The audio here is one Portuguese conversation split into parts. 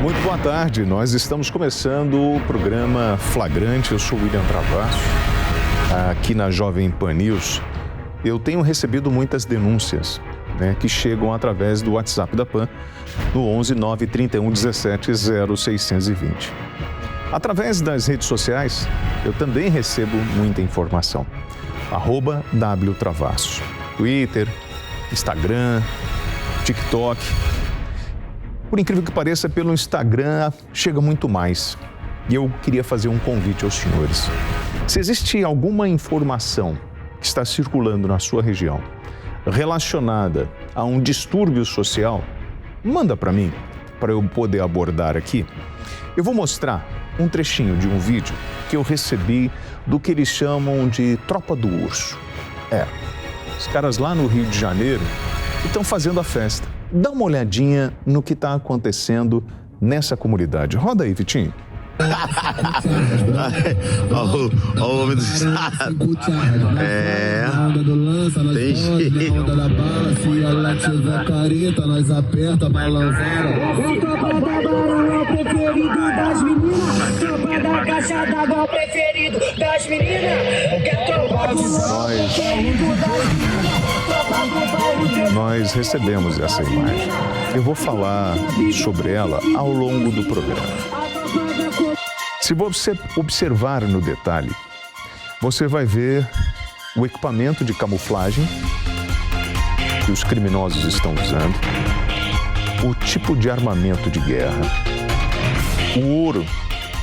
Muito boa tarde, nós estamos começando o programa Flagrante. Eu sou o William Travasso, aqui na Jovem Pan News. Eu tenho recebido muitas denúncias, que chegam através do WhatsApp da PAN, no 11 931 17 0620. Através das redes sociais, eu também recebo muita informação. @WTravasso, Twitter, Instagram, TikTok. Por incrível que pareça, pelo Instagram chega muito mais. E eu queria fazer um convite aos senhores. Se existe alguma informação que está circulando na sua região relacionada a um distúrbio social, manda para mim, para eu poder abordar aqui. Eu vou mostrar um trechinho de um vídeo que eu recebi do que eles chamam de Tropa do Urso. Os caras lá no Rio de Janeiro estão fazendo a festa. Dá uma olhadinha no que está acontecendo nessa comunidade. Roda aí, Vitinho. Olha o homem do estado. Tem jeito. Nós recebemos essa imagem. Eu vou falar sobre ela ao longo do programa. Se você observar no detalhe, você vai ver o equipamento de camuflagem que os criminosos estão usando, o tipo de armamento de guerra, o ouro,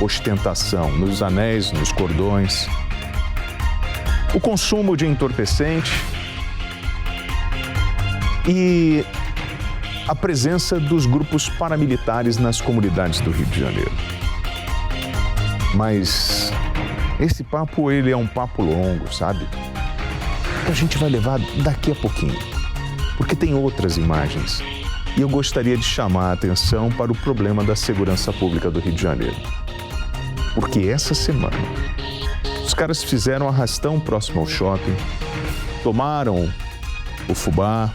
ostentação nos anéis, nos cordões, o consumo de entorpecente e a presença dos grupos paramilitares nas comunidades do Rio de Janeiro. Mas esse papo, ele é um papo longo, sabe? Que a gente vai levar daqui a pouquinho, porque tem outras imagens. E eu gostaria de chamar a atenção para o problema da segurança pública do Rio de Janeiro. Porque essa semana, os caras fizeram arrastão próximo ao shopping, tomaram o fubá,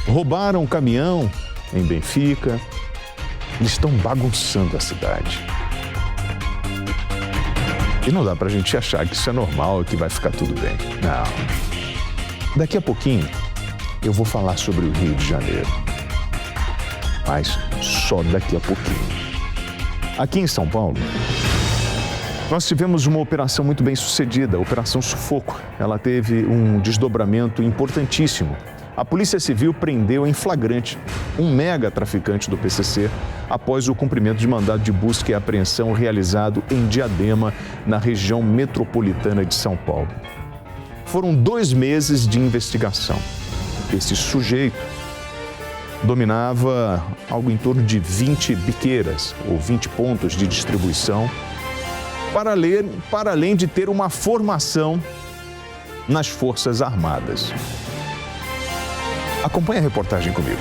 roubaram um caminhão em Benfica. Eles estão bagunçando a cidade. E não dá pra gente achar que isso é normal e que vai ficar tudo bem. Não. Daqui a pouquinho, eu vou falar sobre o Rio de Janeiro. Mas só daqui a pouquinho. Aqui em São Paulo, nós tivemos uma operação muito bem sucedida, a Operação Sufoco. Ela teve um desdobramento importantíssimo. A Polícia Civil prendeu em flagrante um mega traficante do PCC após o cumprimento de mandado de busca e apreensão realizado em Diadema, na região metropolitana de São Paulo. Foram 2 meses de investigação. Esse sujeito dominava algo em torno de 20 biqueiras ou 20 pontos de distribuição, para além de ter uma formação nas Forças Armadas. Acompanhe a reportagem comigo.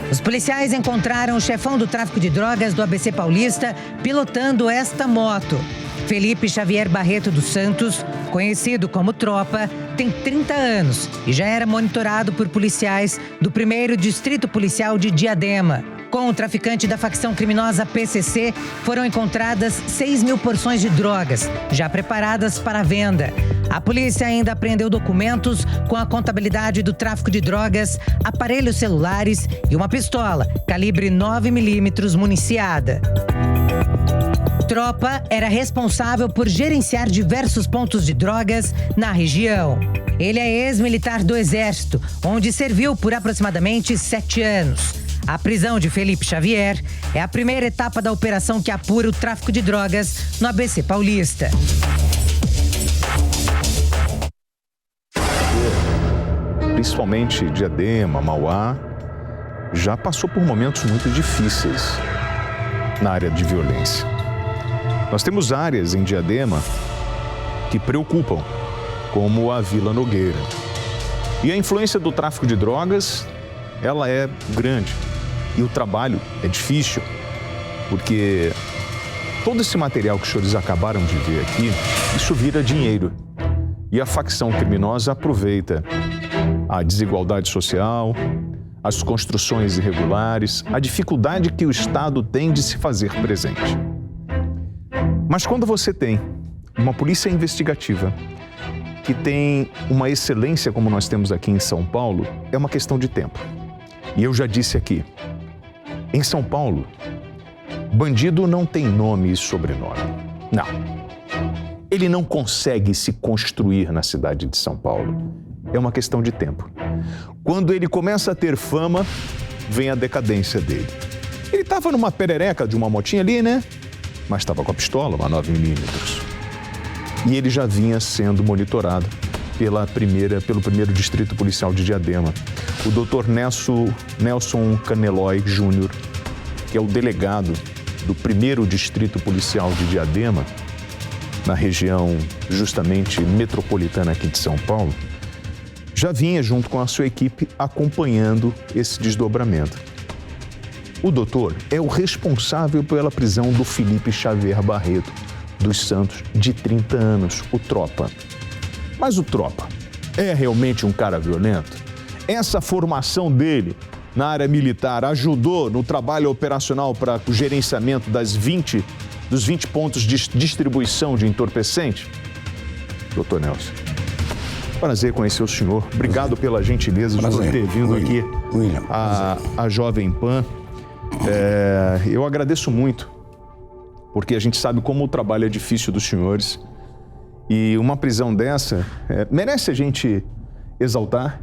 Os policiais encontraram o chefão do tráfico de drogas do ABC Paulista pilotando esta moto. Felipe Xavier Barreto dos Santos, conhecido como Tropa, tem 30 anos e já era monitorado por policiais do 1º Distrito Policial de Diadema. Com o traficante da facção criminosa PCC, foram encontradas 6.000 porções de drogas, já preparadas para venda. A polícia ainda apreendeu documentos com a contabilidade do tráfico de drogas, aparelhos celulares e uma pistola calibre 9mm municiada. Tropa era responsável por gerenciar diversos pontos de drogas na região. Ele é ex-militar do Exército, onde serviu por aproximadamente 7 anos. A prisão de Felipe Xavier é a primeira etapa da operação que apura o tráfico de drogas no ABC Paulista. Principalmente Diadema, Mauá, já passou por momentos muito difíceis na área de violência. Nós temos áreas em Diadema que preocupam, como a Vila Nogueira. E a influência do tráfico de drogas, ela é grande. E o trabalho é difícil, porque todo esse material que os senhores acabaram de ver aqui, isso vira dinheiro. E a facção criminosa aproveita a desigualdade social, as construções irregulares, a dificuldade que o Estado tem de se fazer presente. Mas quando você tem uma polícia investigativa que tem uma excelência como nós temos aqui em São Paulo, é uma questão de tempo. E eu já disse aqui, em São Paulo, bandido não tem nome e sobrenome. Não. Ele não consegue se construir na cidade de São Paulo. É uma questão de tempo. Quando ele começa a ter fama, vem a decadência dele. Ele estava numa perereca de uma motinha ali, né? Mas estava com a pistola, uma 9mm. E ele já vinha sendo monitorado pelo primeiro distrito policial de Diadema. O Dr. Nelson Caneloy Júnior, que é o delegado do primeiro distrito policial de Diadema, na região justamente metropolitana aqui de São Paulo, já vinha junto com a sua equipe acompanhando esse desdobramento. O doutor é o responsável pela prisão do Felipe Xavier Barreto dos Santos, de 30 anos, o Tropa. Mas o Tropa é realmente um cara violento? Essa formação dele na área militar ajudou no trabalho operacional para o gerenciamento dos 20 pontos de distribuição de entorpecente? Doutor Nelson, prazer conhecer o senhor. Obrigado pela gentileza de ter vindo aqui à Jovem Pan. Eu agradeço muito, porque a gente sabe como o trabalho é difícil dos senhores. E uma prisão dessa merece a gente exaltar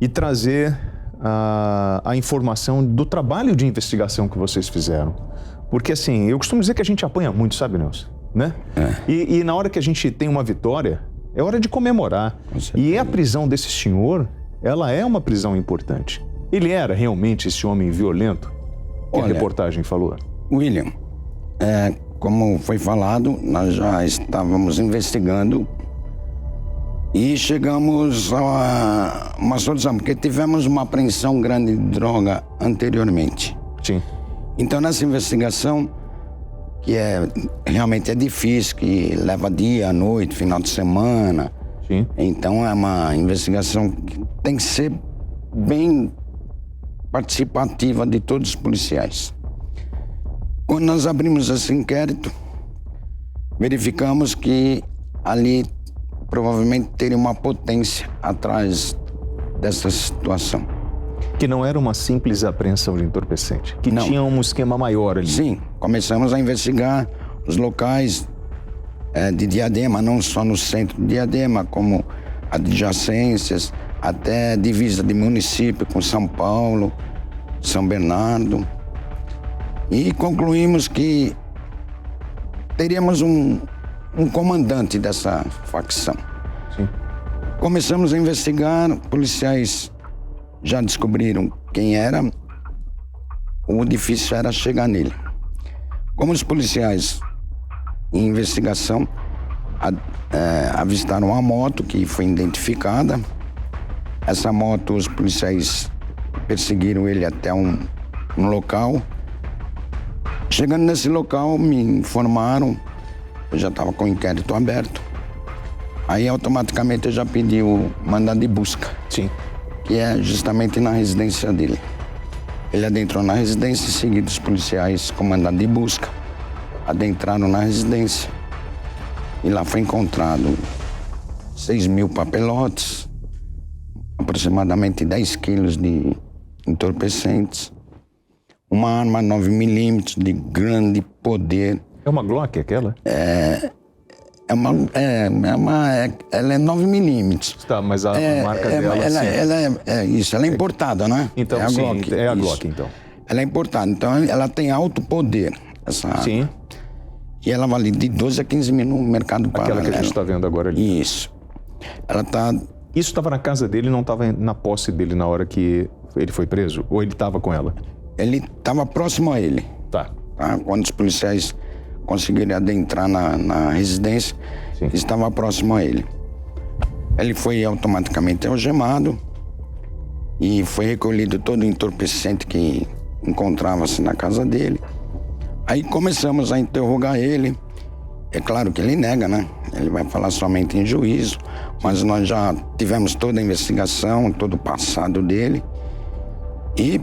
e trazer a informação do trabalho de investigação que vocês fizeram. Porque, assim, eu costumo dizer que a gente apanha muito, sabe, Nelson? Né? E na hora que a gente tem uma vitória, é hora de comemorar. E a prisão desse senhor, ela é uma prisão importante. Ele era realmente esse homem violento que a reportagem falou? William, como foi falado, nós já estávamos investigando e chegamos a uma solução, porque tivemos uma apreensão grande de droga anteriormente. Sim. Então, nessa investigação, que realmente é difícil, que leva dia, noite, final de semana. Sim. Então, é uma investigação que tem que ser bem participativa de todos os policiais. Quando nós abrimos esse inquérito, verificamos que ali provavelmente teria uma potência atrás dessa situação. Que não era uma simples apreensão de entorpecente, que não. Tinha um esquema maior ali. Sim, começamos a investigar os locais de Diadema, não só no centro de Diadema, como adjacências, até divisa de município com São Paulo, São Bernardo. E concluímos que teríamos um comandante dessa facção. Sim. Começamos a investigar, policiais já descobriram quem era, o difícil era chegar nele. Como os policiais em investigação avistaram uma moto que foi identificada, essa moto os policiais perseguiram ele até um local. Chegando nesse local, me informaram, eu já estava com o inquérito aberto, aí automaticamente eu já pedi o mandado de busca. Sim. Que é justamente na residência dele. Ele adentrou na residência, seguido os policiais com mandado de busca, adentraram na residência e lá foi encontrado 6.000 papelotes, aproximadamente 10 quilos de entorpecentes, uma arma 9mm de grande poder. É uma Glock aquela? Ela é 9mm. Tá, mas a marca dela... Ela é importada, né? Então, é a sim, Glock, é a isso. Glock, então. Ela é importada, então ela tem alto poder, essa arma. Sim. E ela vale de 12 a 15 mil no mercado paralelo. Aquela que a gente está vendo agora ali. Isso. Ela tá... Isso estava na casa dele e não estava na posse dele na hora que ele foi preso? Ou ele estava com ela? Ele estava próximo a ele. Tá. Quando os policiais conseguiram adentrar na residência, Sim. estava próximo a ele. Ele foi automaticamente algemado e foi recolhido todo o entorpecente que encontrava-se na casa dele. Aí começamos a interrogar ele. É claro que ele nega, né? Ele vai falar somente em juízo, mas nós já tivemos toda a investigação, todo o passado dele. E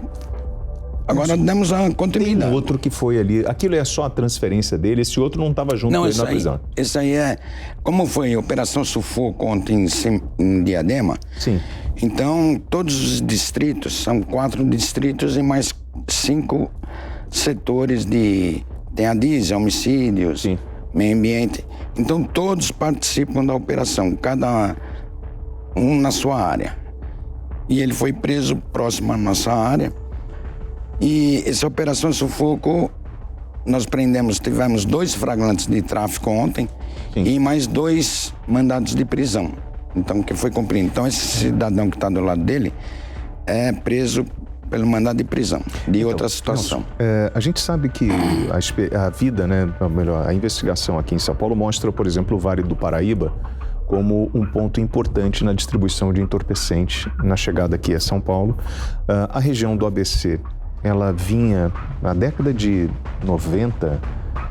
agora demos a continuidade. Tem um outro que foi ali, aquilo é só a transferência dele, esse outro não estava junto com ele na prisão. Esse aí é, como foi Operação Sufoco ontem em Diadema, sim. Então todos os distritos, são 4 distritos e mais 5 setores tem a diesel, homicídios, sim, meio ambiente. Então todos participam da operação, cada um na sua área. E ele foi preso próximo à nossa área. E essa Operação Sufoco, nós tivemos 2 flagrantes de tráfico ontem, sim, e mais 2 mandados de prisão. Então, que foi cumprido. Então, esse cidadão que está do lado dele é preso pelo mandado de prisão, de outra situação. A gente sabe que a vida, né, melhor, a investigação aqui em São Paulo mostra, por exemplo, o Vale do Paraíba como um ponto importante na distribuição de entorpecente na chegada aqui a São Paulo. A região do ABC, ela vinha, na década de 90,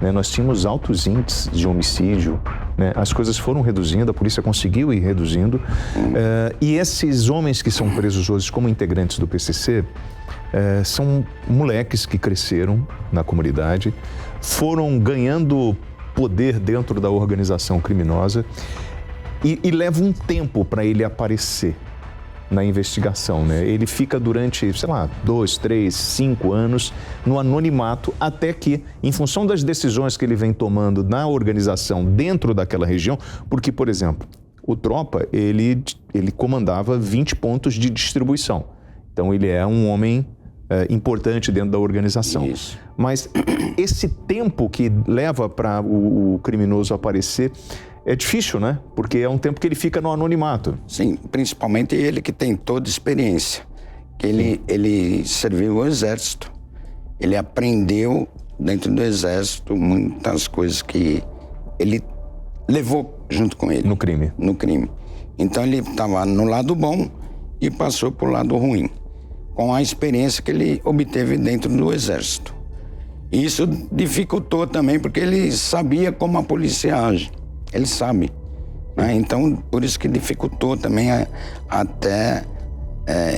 né, nós tínhamos altos índices de homicídio, né, as coisas foram reduzindo, a polícia conseguiu ir reduzindo, e esses homens que são presos hoje como integrantes do PCC são moleques que cresceram na comunidade, foram ganhando poder dentro da organização criminosa e leva um tempo para ele aparecer na investigação, né? Ele fica durante, sei lá, 2, 3, 5 anos no anonimato, até que, em função das decisões que ele vem tomando na organização dentro daquela região, porque, por exemplo, o Tropa, ele comandava 20 pontos de distribuição. Então, ele é um homem importante dentro da organização. Isso. Mas esse tempo que leva para o criminoso aparecer é difícil, né? Porque é um tempo que ele fica no anonimato. Sim, principalmente ele que tem toda experiência. Que ele serviu o exército. Ele aprendeu dentro do exército muitas coisas que ele levou junto com ele. No crime. No crime. Então ele estava no lado bom e passou para o lado ruim, com a experiência que ele obteve dentro do exército. E isso dificultou também, porque ele sabia como a polícia age. Ele sabe, né? Então, por isso que dificultou também até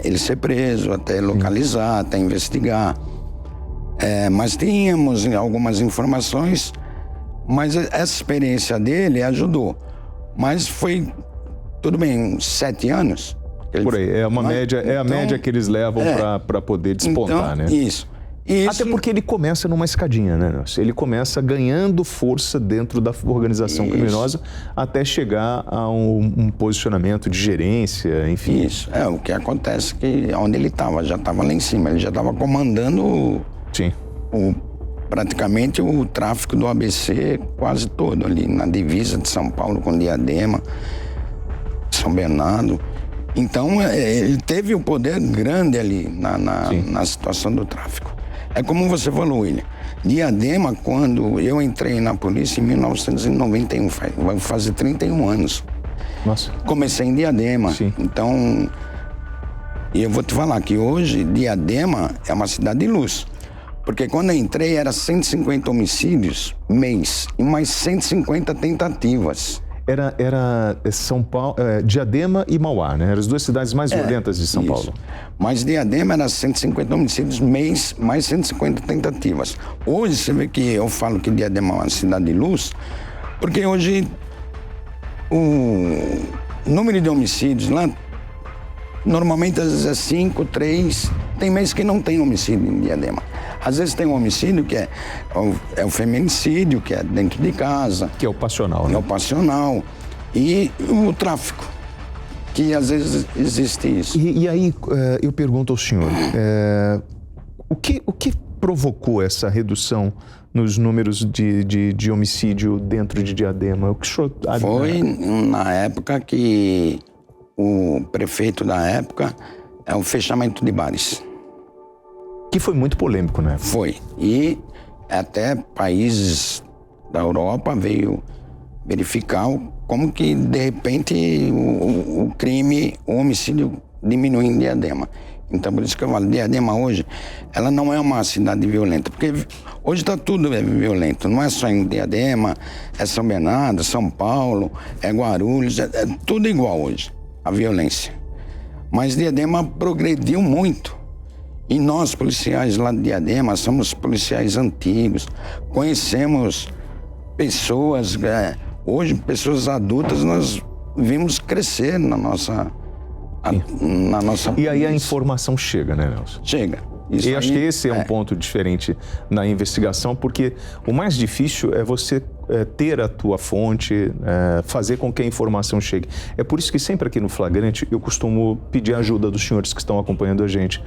ele ser preso, até localizar, até investigar. Mas tínhamos algumas informações, mas essa experiência dele ajudou. Mas foi, tudo bem, 7 anos. Por aí, é uma média, a média que eles levam para poder despontar, então, né? Isso. Até porque ele começa numa escadinha, né, Nelson? Ele começa ganhando força dentro da organização criminosa até chegar a um posicionamento de gerência, enfim. Isso. O que acontece que onde ele estava, já estava lá em cima, ele já estava comandando sim, praticamente o tráfico do ABC quase todo ali, na divisa de São Paulo com Diadema, São Bernardo. Então, ele teve um poder grande ali na situação do tráfico. É como você falou, William. Diadema, quando eu entrei na polícia em 1991, vai fazer 31 anos. Nossa. Comecei em Diadema. Sim. Então, e eu vou te falar que hoje Diadema é uma cidade de luz. Porque quando eu entrei era 150 homicídios mês e mais 150 tentativas. Era São Paulo, Diadema e Mauá, né? Eram as 2 cidades mais violentas de São Paulo. Mas Diadema era 150 homicídios mês, mais 150 tentativas. Hoje, você vê que eu falo que Diadema é uma cidade de luz, porque hoje o número de homicídios lá, normalmente às vezes é 5, 3, tem meses que não tem homicídio em Diadema. Às vezes tem um homicídio que é o feminicídio, que é dentro de casa. Que é o passional, né? É o passional. E o tráfico, que às vezes existe isso. E aí eu pergunto ao senhor, o que provocou essa redução nos números de homicídio dentro de Diadema? O que o senhor... Foi na época que o prefeito da época o fechamento de bares. Que foi muito polêmico, né? Foi. E até países da Europa veio verificar como que, de repente, o crime, o homicídio diminui em Diadema. Então, por isso que eu falo, Diadema hoje, ela não é uma cidade violenta, porque hoje está tudo violento, não é só em Diadema, é São Bernardo, São Paulo, é Guarulhos, é tudo igual hoje, a violência. Mas Diadema progrediu muito. E nós, policiais lá de Diadema, somos policiais antigos, conhecemos pessoas, hoje pessoas adultas, nós vimos crescer na nossa E aí a informação chega, né, Nelson? Chega. E acho que esse é um ponto diferente na investigação, porque o mais difícil é você ter a tua fonte, fazer com que a informação chegue. É por isso que sempre aqui no Flagrante eu costumo pedir a ajuda dos senhores que estão acompanhando a gente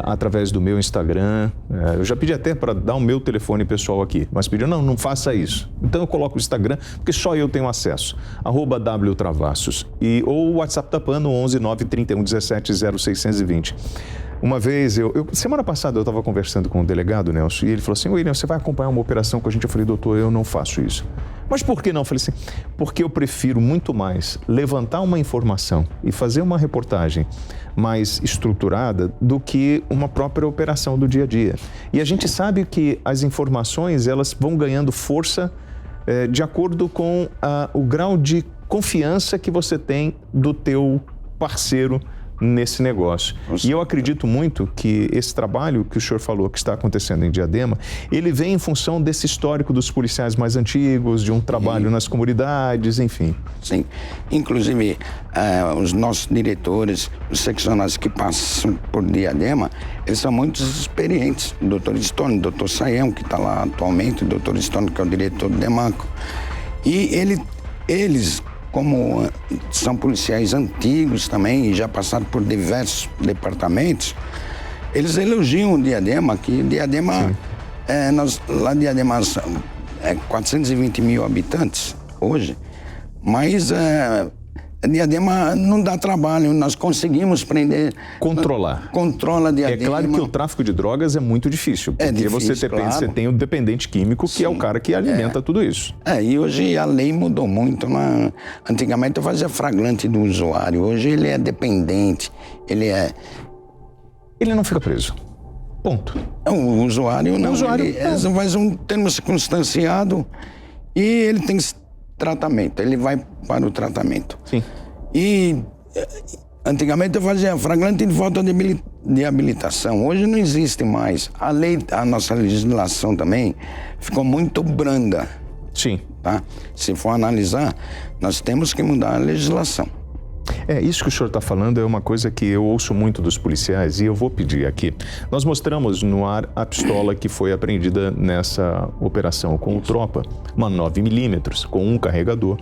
através do meu Instagram. Eu já pedi até para dar o meu telefone pessoal aqui, mas pediu, não faça isso. Então eu coloco o Instagram, porque só eu tenho acesso. @WTravassos. Ou o WhatsApp da PAN no 11 931 17 0620. Uma vez, semana passada eu estava conversando com o delegado, Nelson, e ele falou assim, William, você vai acompanhar uma operação com a gente? Eu falei, doutor, eu não faço isso. Mas por que não? Eu falei assim, porque eu prefiro muito mais levantar uma informação e fazer uma reportagem mais estruturada do que uma própria operação do dia a dia. E a gente sabe que as informações, elas vão ganhando força de acordo com o grau de confiança que você tem do teu parceiro nesse negócio. E eu acredito muito que esse trabalho que o senhor falou que está acontecendo em Diadema, ele vem em função desse histórico dos policiais mais antigos, de um trabalho nas comunidades, enfim. Sim. Inclusive, os nossos diretores, os seccionais que passam por Diadema, eles são muito experientes. O doutor Stone, o doutor Saião, que está lá atualmente, o doutor Stone, que é o diretor do DEMACO. E eles, como são policiais antigos também e já passaram por diversos departamentos, eles elogiam o Diadema, que Diadema, lá em Diadema é 420 mil habitantes hoje, mas Diadema não dá trabalho, nós conseguimos prender... Controlar. Controla Diadema. É claro que o tráfico de drogas é muito difícil, porque difícil, você tem o dependente químico, que é o cara que alimenta tudo isso. E hoje a lei mudou muito. Antigamente eu fazia flagrante do usuário, hoje ele é dependente, Ele não fica preso. Ponto. O usuário não. Ele faz um termo circunstanciado e ele tem tratamento, ele vai para o tratamento. Sim. E antigamente eu fazia flagrante de falta de habilitação, hoje não existe mais. A nossa legislação também ficou muito branda. Sim. Tá? Se for analisar, nós temos que mudar a legislação. Isso que o senhor está falando é uma coisa que eu ouço muito dos policiais e eu vou pedir aqui. Nós mostramos no ar a pistola que foi apreendida nessa operação com o Tropa, uma 9mm, com um carregador.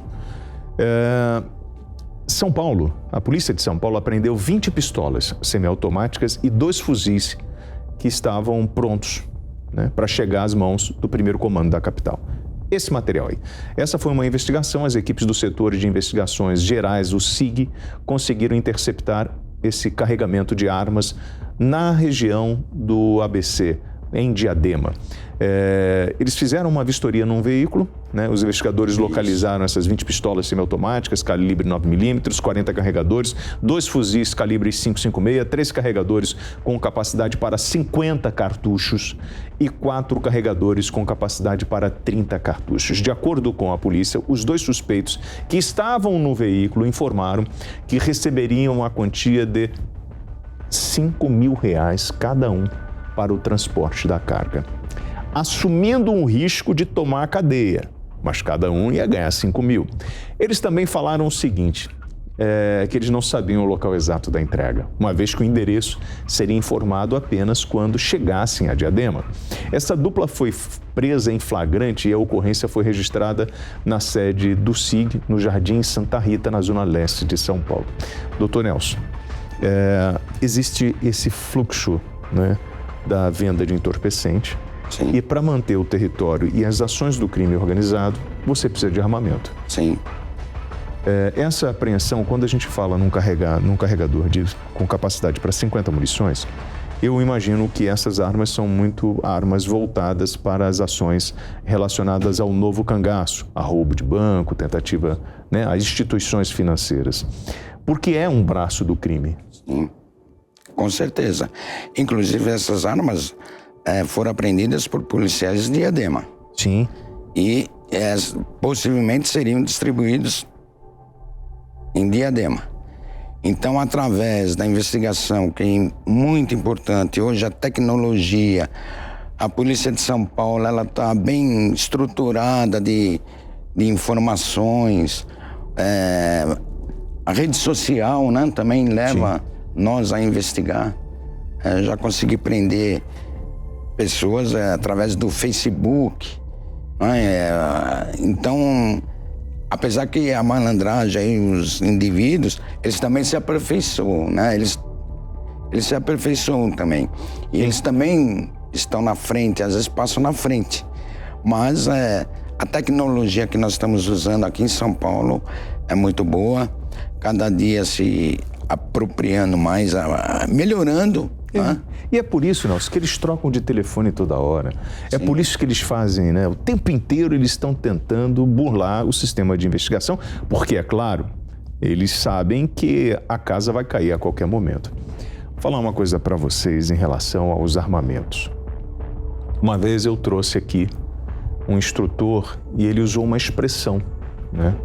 São Paulo, a polícia de São Paulo apreendeu 20 pistolas semiautomáticas e 2 fuzis que estavam prontos, né, para chegar às mãos do primeiro comando da capital. Esse material aí. Essa foi uma investigação, as equipes do setor de investigações gerais, o SIG, conseguiram interceptar esse carregamento de armas na região do ABC, em Diadema. Eles fizeram uma vistoria num veículo, né? Os investigadores localizaram essas 20 pistolas semiautomáticas, calibre 9mm, 40 carregadores, 2 fuzis calibre 5.56, 3 carregadores com capacidade para 50 cartuchos e 4 carregadores com capacidade para 30 cartuchos. De acordo com a polícia, os 2 suspeitos que estavam no veículo informaram que receberiam a quantia de R$5.000 cada um para o transporte da carga, assumindo um risco de tomar a cadeia, mas cada um ia ganhar 5.000. Eles também falaram o seguinte, que eles não sabiam o local exato da entrega, uma vez que o endereço seria informado apenas quando chegassem a Diadema. Essa dupla foi presa em flagrante e a ocorrência foi registrada na sede do SIG, no Jardim Santa Rita, na zona leste de São Paulo. Doutor Nelson, existe esse fluxo, né, da venda de entorpecente. Sim. E para manter o território e as ações do crime organizado, você precisa de armamento. Sim. Essa apreensão, quando a gente fala num carregador com capacidade para 50 munições, eu imagino que essas armas são muito armas voltadas para as ações relacionadas ao novo cangaço, a roubo de banco, tentativa, né, a instituições financeiras. Porque é um braço do crime. Sim. Com certeza. Inclusive, essas armas foram apreendidas por policiais de Diadema. Sim. E possivelmente seriam distribuídos em Diadema. Então, através da investigação, que é muito importante, hoje a tecnologia, a Polícia de São Paulo, ela está bem estruturada de informações. A rede social, né, também leva nós a investigar. Já consegui prender pessoas através do Facebook. Né? Então, apesar que a malandragem, aí, os indivíduos, eles também se aperfeiçoam, né? Eles se aperfeiçoam também. E eles também estão na frente, às vezes passam na frente. Mas a tecnologia que nós estamos usando aqui em São Paulo é muito boa. Cada dia se apropriando mais, melhorando. Né? E é por isso, Nelson, que eles trocam de telefone toda hora. É por isso que eles fazem, né? O tempo inteiro eles estão tentando burlar o sistema de investigação, porque, é claro, eles sabem que a casa vai cair a qualquer momento. Vou falar uma coisa para vocês em relação aos armamentos. Uma vez eu trouxe aqui um instrutor e ele usou uma expressão, né,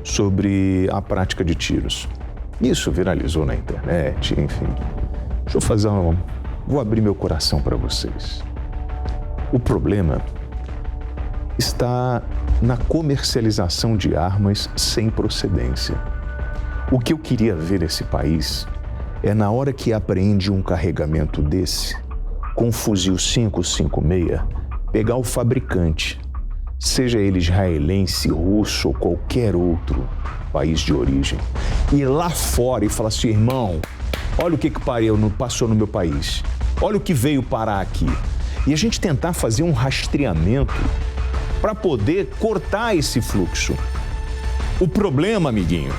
sobre a prática de tiros. Isso viralizou na internet, enfim. Deixa eu fazer Vou abrir meu coração para vocês. O problema está na comercialização de armas sem procedência. O que eu queria ver nesse país é, na hora que apreende um carregamento desse, com um fuzil 5.56, pegar o fabricante, seja ele israelense, russo ou qualquer outro país de origem, ir lá fora e falar assim, irmão, olha o que passou no meu país, olha o que veio parar aqui. E a gente tentar fazer um rastreamento para poder cortar esse fluxo. O problema, amiguinho,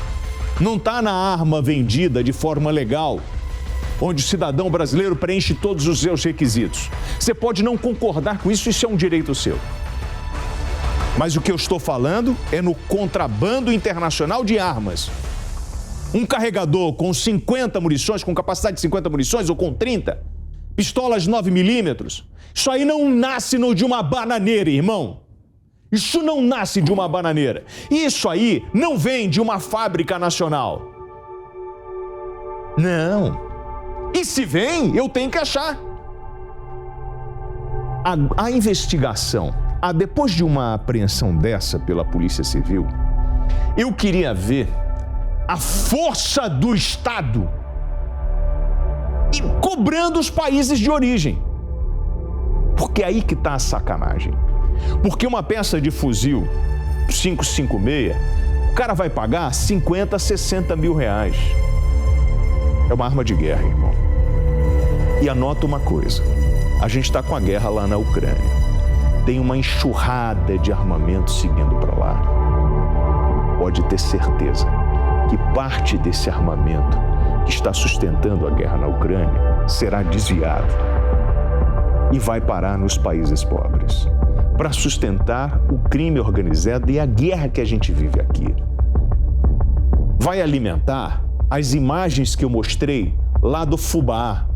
não está na arma vendida de forma legal, onde o cidadão brasileiro preenche todos os seus requisitos. Você pode não concordar com isso, isso é um direito seu. Mas o que eu estou falando é no contrabando internacional de armas. Um carregador com 50 munições, com capacidade de 50 munições ou com 30, pistolas 9mm, isso aí não nasce de uma bananeira, irmão. Isso não nasce de uma bananeira. Isso aí não vem de uma fábrica nacional. Não. E se vem, eu tenho que achar. A investigação, depois de uma apreensão dessa pela Polícia Civil, eu queria ver a força do Estado e cobrando os países de origem. Porque é aí que está a sacanagem. Porque uma peça de fuzil 5.56, o cara vai pagar 50, 60 mil reais. É uma arma de guerra, irmão. E anota uma coisa, a gente está com a guerra lá na Ucrânia. Tem uma enxurrada de armamento seguindo para lá. Pode ter certeza que parte desse armamento que está sustentando a guerra na Ucrânia será desviado e vai parar nos países pobres para sustentar o crime organizado e a guerra que a gente vive aqui. Vai alimentar as imagens que eu mostrei lá do Fubá,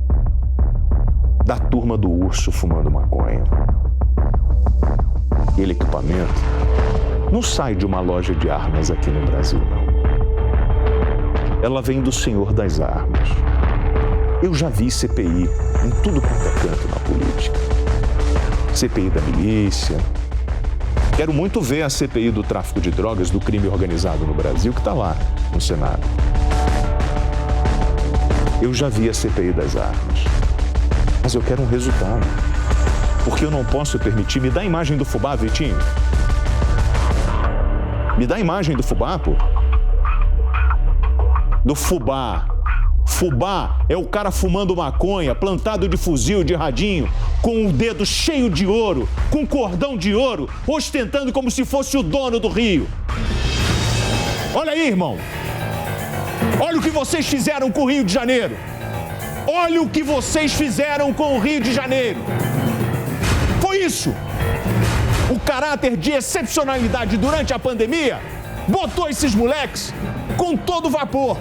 da turma do urso fumando maconha. Aquele equipamento não sai de uma loja de armas aqui no Brasil, não. Ela vem do Senhor das Armas. Eu já vi CPI em tudo quanto é canto na política. CPI da milícia. Quero muito ver a CPI do tráfico de drogas, do crime organizado no Brasil, que está lá no Senado. Eu já vi a CPI das armas. Mas eu quero um resultado. Porque eu não posso permitir. Me dá a imagem do Fubá, Vitinho. Me dá a imagem do Fubá, pô. Do Fubá. Fubá é o cara fumando maconha, plantado de fuzil, de radinho, com o dedo cheio de ouro, com cordão de ouro, ostentando como se fosse o dono do Rio. Olha aí, irmão. Olha o que vocês fizeram com o Rio de Janeiro. Olha o que vocês fizeram com o Rio de Janeiro. Foi isso. O caráter de excepcionalidade durante a pandemia botou esses moleques com todo vapor.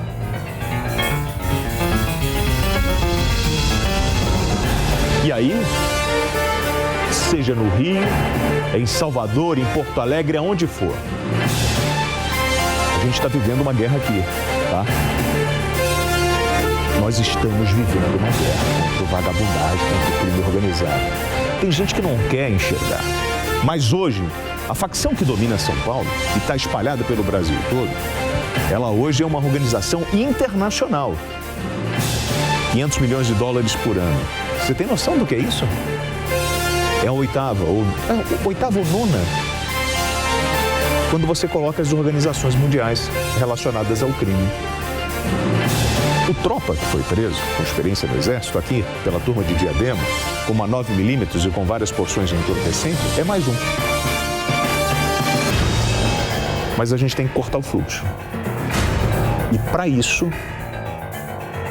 E aí, seja no Rio, em Salvador, em Porto Alegre, aonde for, a gente está vivendo uma guerra aqui, tá? Nós estamos vivendo uma guerra contra o vagabundagem, contra o crime organizado. Tem gente que não quer enxergar. Mas hoje, a facção que domina São Paulo, e está espalhada pelo Brasil todo, ela hoje é uma organização internacional. 500 milhões de dólares por ano. Você tem noção do que é isso? É a oitava ou nona, quando você coloca as organizações mundiais relacionadas ao crime. O Tropa, que foi preso com experiência no Exército, aqui pela turma de Diadema, com uma 9mm e com várias porções de entorpecente, é mais um. Mas a gente tem que cortar o fluxo. E para isso,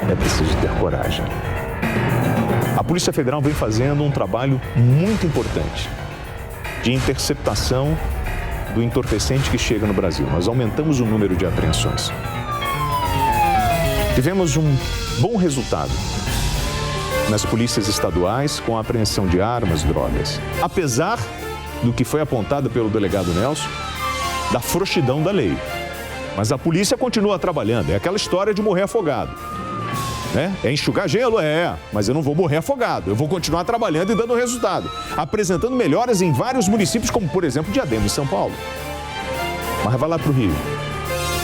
é preciso ter coragem. A Polícia Federal vem fazendo um trabalho muito importante de interceptação do entorpecente que chega no Brasil. Nós aumentamos o número de apreensões. Tivemos um bom resultado nas polícias estaduais com a apreensão de armas, drogas. Apesar do que foi apontado pelo delegado Nelson, da frouxidão da lei. Mas a polícia continua trabalhando. É aquela história de morrer afogado. Né? É enxugar gelo? Mas eu não vou morrer afogado. Eu vou continuar trabalhando e dando resultado. Apresentando melhoras em vários municípios, como por exemplo Diadema, em São Paulo. Mas vai lá para o Rio.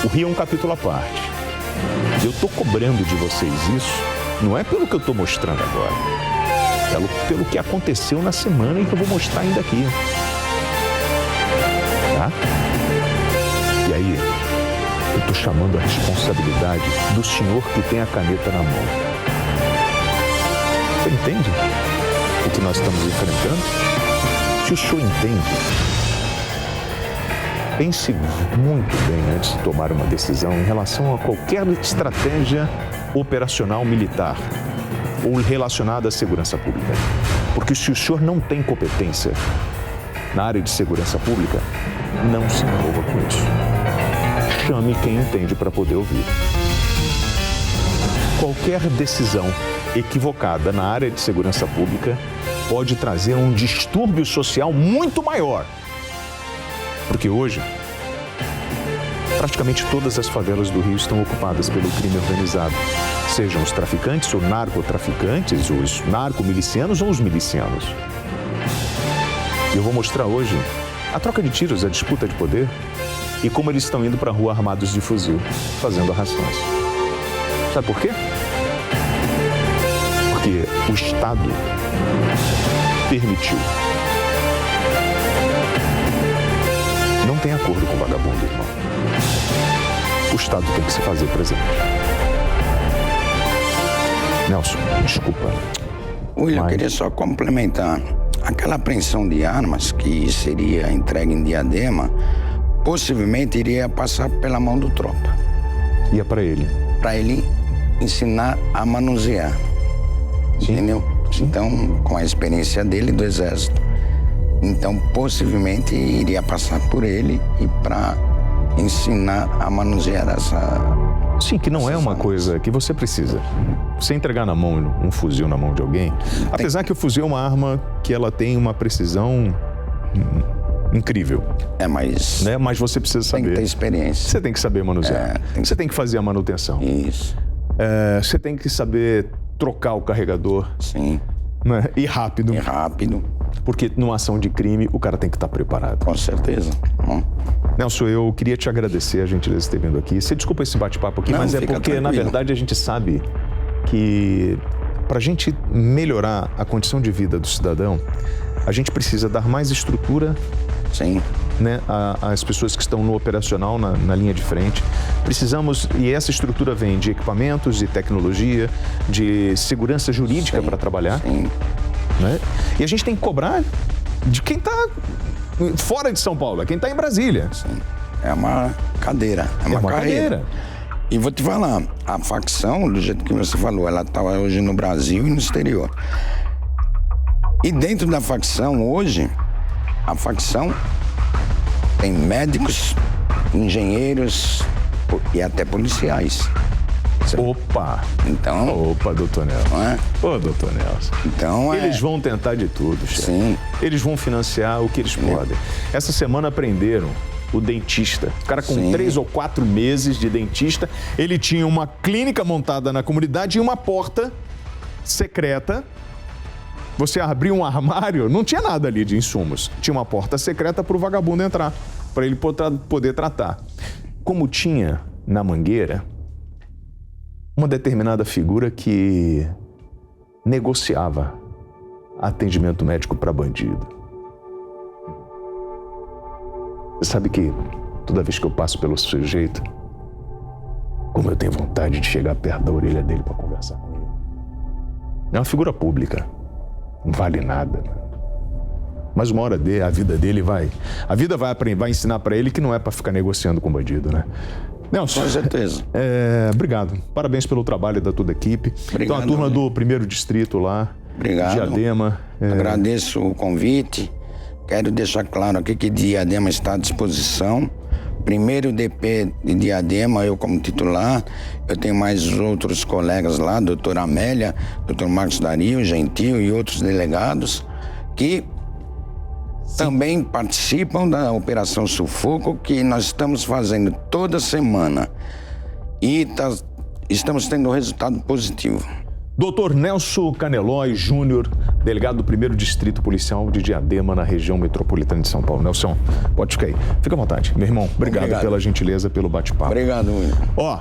O Rio é um capítulo à parte. Eu estou cobrando de vocês isso, não é pelo que eu estou mostrando agora, pelo que aconteceu na semana e que eu vou mostrar ainda aqui. Tá? E aí, eu estou chamando a responsabilidade do senhor que tem a caneta na mão. Você entende o que nós estamos enfrentando? Se o senhor entende, pense muito bem antes de tomar uma decisão em relação a qualquer estratégia operacional militar ou relacionada à segurança pública. Porque se o senhor não tem competência na área de segurança pública, não se envolva com isso. Chame quem entende para poder ouvir. Qualquer decisão equivocada na área de segurança pública pode trazer um distúrbio social muito maior. Porque hoje, praticamente todas as favelas do Rio estão ocupadas pelo crime organizado. Sejam os traficantes ou narcotraficantes, os narcomilicianos ou os milicianos. E eu vou mostrar hoje a troca de tiros, a disputa de poder e como eles estão indo para a rua armados de fuzil, fazendo arrações. Sabe por quê? Porque o Estado permitiu. Não tem acordo com o vagabundo, irmão. O Estado tem que se fazer presente. Nelson, desculpa. William, eu queria só complementar. Aquela apreensão de armas que seria entregue em Diadema, possivelmente iria passar pela mão do Tropa. Ia para ele? Para ele ensinar a manusear. Sim. Entendeu? Sim. Então, com a experiência dele do Exército, então possivelmente iria passar por ele e para ensinar a manusear essa... Sim, que não é uma coisa que você precisa. Você entregar na mão um fuzil na mão de alguém, apesar que o fuzil é uma arma que ela tem uma precisão incrível. Mas... né? Mas você precisa saber. Tem que ter experiência. Você tem que saber manusear. Você tem que fazer a manutenção. Isso. Você tem que saber trocar o carregador. Sim. Né? E rápido. E rápido. Porque numa ação de crime, o cara tem que estar preparado. Com certeza. Nelson, eu queria te agradecer a gentileza de ter vindo aqui. Você desculpa esse bate-papo aqui, mas é porque, tranquilo. Na verdade, a gente sabe que para a gente melhorar a condição de vida do cidadão, a gente precisa dar mais estrutura. Sim. Né, as pessoas que estão no operacional, na linha de frente. Precisamos, e essa estrutura vem de equipamentos, de tecnologia, de segurança jurídica para trabalhar. Sim. Né? E a gente tem que cobrar de quem está fora de São Paulo, quem está em Brasília. Sim. É uma cadeira, é uma carreira. E vou te falar, a facção, do jeito que você falou, ela está hoje no Brasil e no exterior. E dentro da facção, hoje, a facção tem médicos, engenheiros e até policiais. Opa! Então... Opa, doutor Nelson. Não é? Ô, doutor Nelson. Então eles vão tentar de tudo, chefe. Sim. Eles vão financiar o que eles podem. Essa semana prenderam o dentista. O cara com Sim. 3 ou 4 meses de dentista, ele tinha uma clínica montada na comunidade e uma porta secreta. Você abria um armário, não tinha nada ali de insumos. Tinha uma porta secreta para o vagabundo entrar, para ele poder tratar. Como tinha na Mangueira uma determinada figura que negociava atendimento médico para bandido. Você sabe que toda vez que eu passo pelo sujeito, como eu tenho vontade de chegar perto da orelha dele para conversar com ele. É uma figura pública, não vale nada. Mas uma hora a vida dele vai ensinar para ele que não é para ficar negociando com bandido, né? Nelson, Com certeza. Obrigado. Parabéns pelo trabalho da toda a equipe. Obrigado, então, a turma do 1º Distrito lá, Obrigado. Diadema. Agradeço o convite. Quero deixar claro aqui que Diadema está à disposição. Primeiro DP de Diadema, eu como titular. Eu tenho mais outros colegas lá, doutora Amélia, doutor Marcos Dario, Gentil e outros delegados, que também participam da Operação Sufoco, que nós estamos fazendo toda semana. E estamos tendo um resultado positivo. Doutor Nelson Canelói Júnior, delegado do 1º Distrito Policial de Diadema, na região metropolitana de São Paulo. Nelson, pode ficar aí. Fica à vontade. Meu irmão, obrigado. Pela gentileza, pelo bate-papo. Obrigado, William. Ó.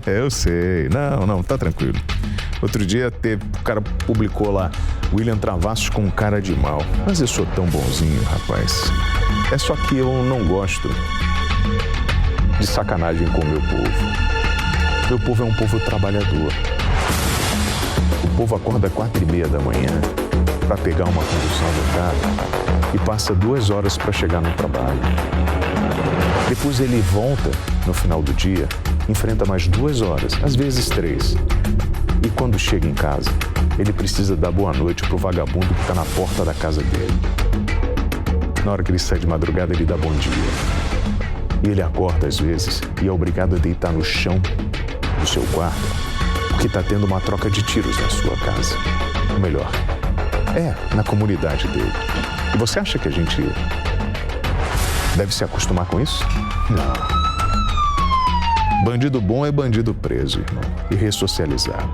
Eu sei. Não, tá tranquilo. Outro dia o cara publicou lá, William Travassos com cara de mal. Mas eu sou tão bonzinho, rapaz. É só que eu não gosto de sacanagem com o meu povo. Meu povo é um povo trabalhador. O povo acorda 4h30 da manhã para pegar uma condução lotada e passa 2 horas para chegar no trabalho. Depois ele volta no final do dia, enfrenta mais 2 horas, às vezes 3. E quando chega em casa, ele precisa dar boa noite pro vagabundo que está na porta da casa dele. Na hora que ele sai de madrugada, ele dá bom dia. E ele acorda às vezes e é obrigado a deitar no chão do seu quarto, porque está tendo uma troca de tiros na sua casa. Ou melhor, na comunidade dele. E você acha que a gente deve se acostumar com isso? Não. Bandido bom é bandido preso, irmão, e ressocializado.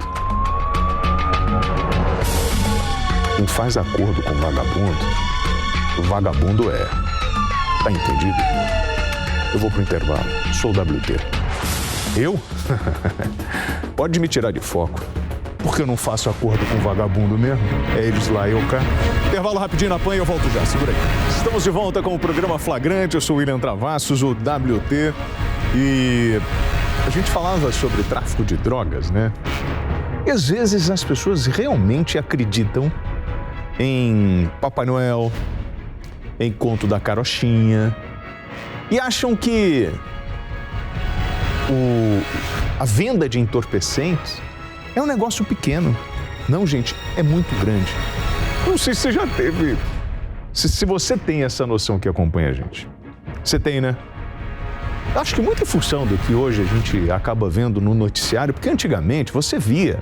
Quem faz acordo com o vagabundo é. Tá entendido? Eu vou pro intervalo. Sou o WT. Eu? Pode me tirar de foco. Porque eu não faço acordo com o vagabundo mesmo. É eles lá e eu cá. Intervalo rapidinho na PAN e eu volto já. Segura aí. Estamos de volta com o programa Flagrante. Eu sou o William Travassos, o WT. E a gente falava sobre tráfico de drogas, né? E às vezes as pessoas realmente acreditam em Papai Noel, em conto da carochinha, e acham que a venda de entorpecentes é um negócio pequeno. Não, gente, é muito grande. Não sei se você já teve, se você tem essa noção que acompanha a gente. Você tem, né? Acho que muito em função do que hoje a gente acaba vendo no noticiário, porque antigamente você via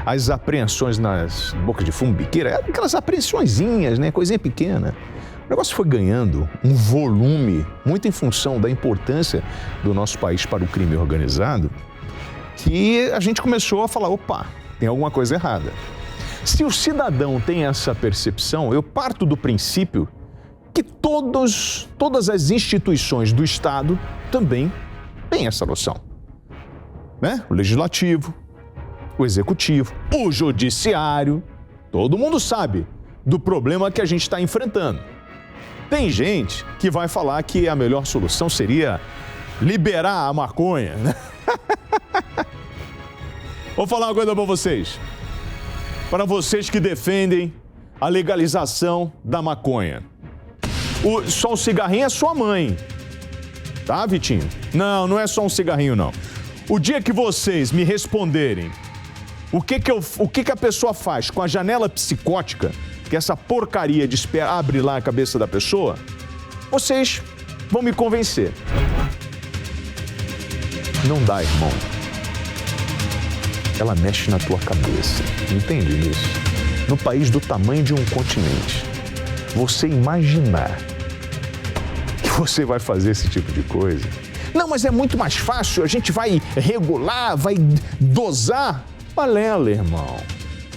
as apreensões nas bocas de fumo biqueira, aquelas apreensõezinhas, né? Coisinha pequena. O negócio foi ganhando um volume, muito em função da importância do nosso país para o crime organizado, que a gente começou a falar, opa, tem alguma coisa errada. Se o cidadão tem essa percepção, eu parto do princípio que todas as instituições do Estado também têm essa noção. Né? O Legislativo, o Executivo, o Judiciário, todo mundo sabe do problema que a gente está enfrentando. Tem gente que vai falar que a melhor solução seria liberar a maconha. Vou falar uma coisa para vocês. Para vocês que defendem a legalização da maconha. Só um cigarrinho é sua mãe. Tá, Vitinho? Não é só um cigarrinho, não. O dia que vocês me responderem o que a pessoa faz com a janela psicótica, que essa porcaria de abre lá a cabeça da pessoa, vocês vão me convencer. Não dá, irmão. Ela mexe na tua cabeça. Entende isso? No país do tamanho de um continente. você imaginar que você vai fazer esse tipo de coisa. Não, mas é muito mais fácil, a gente vai regular, vai dosar. Balela, irmão.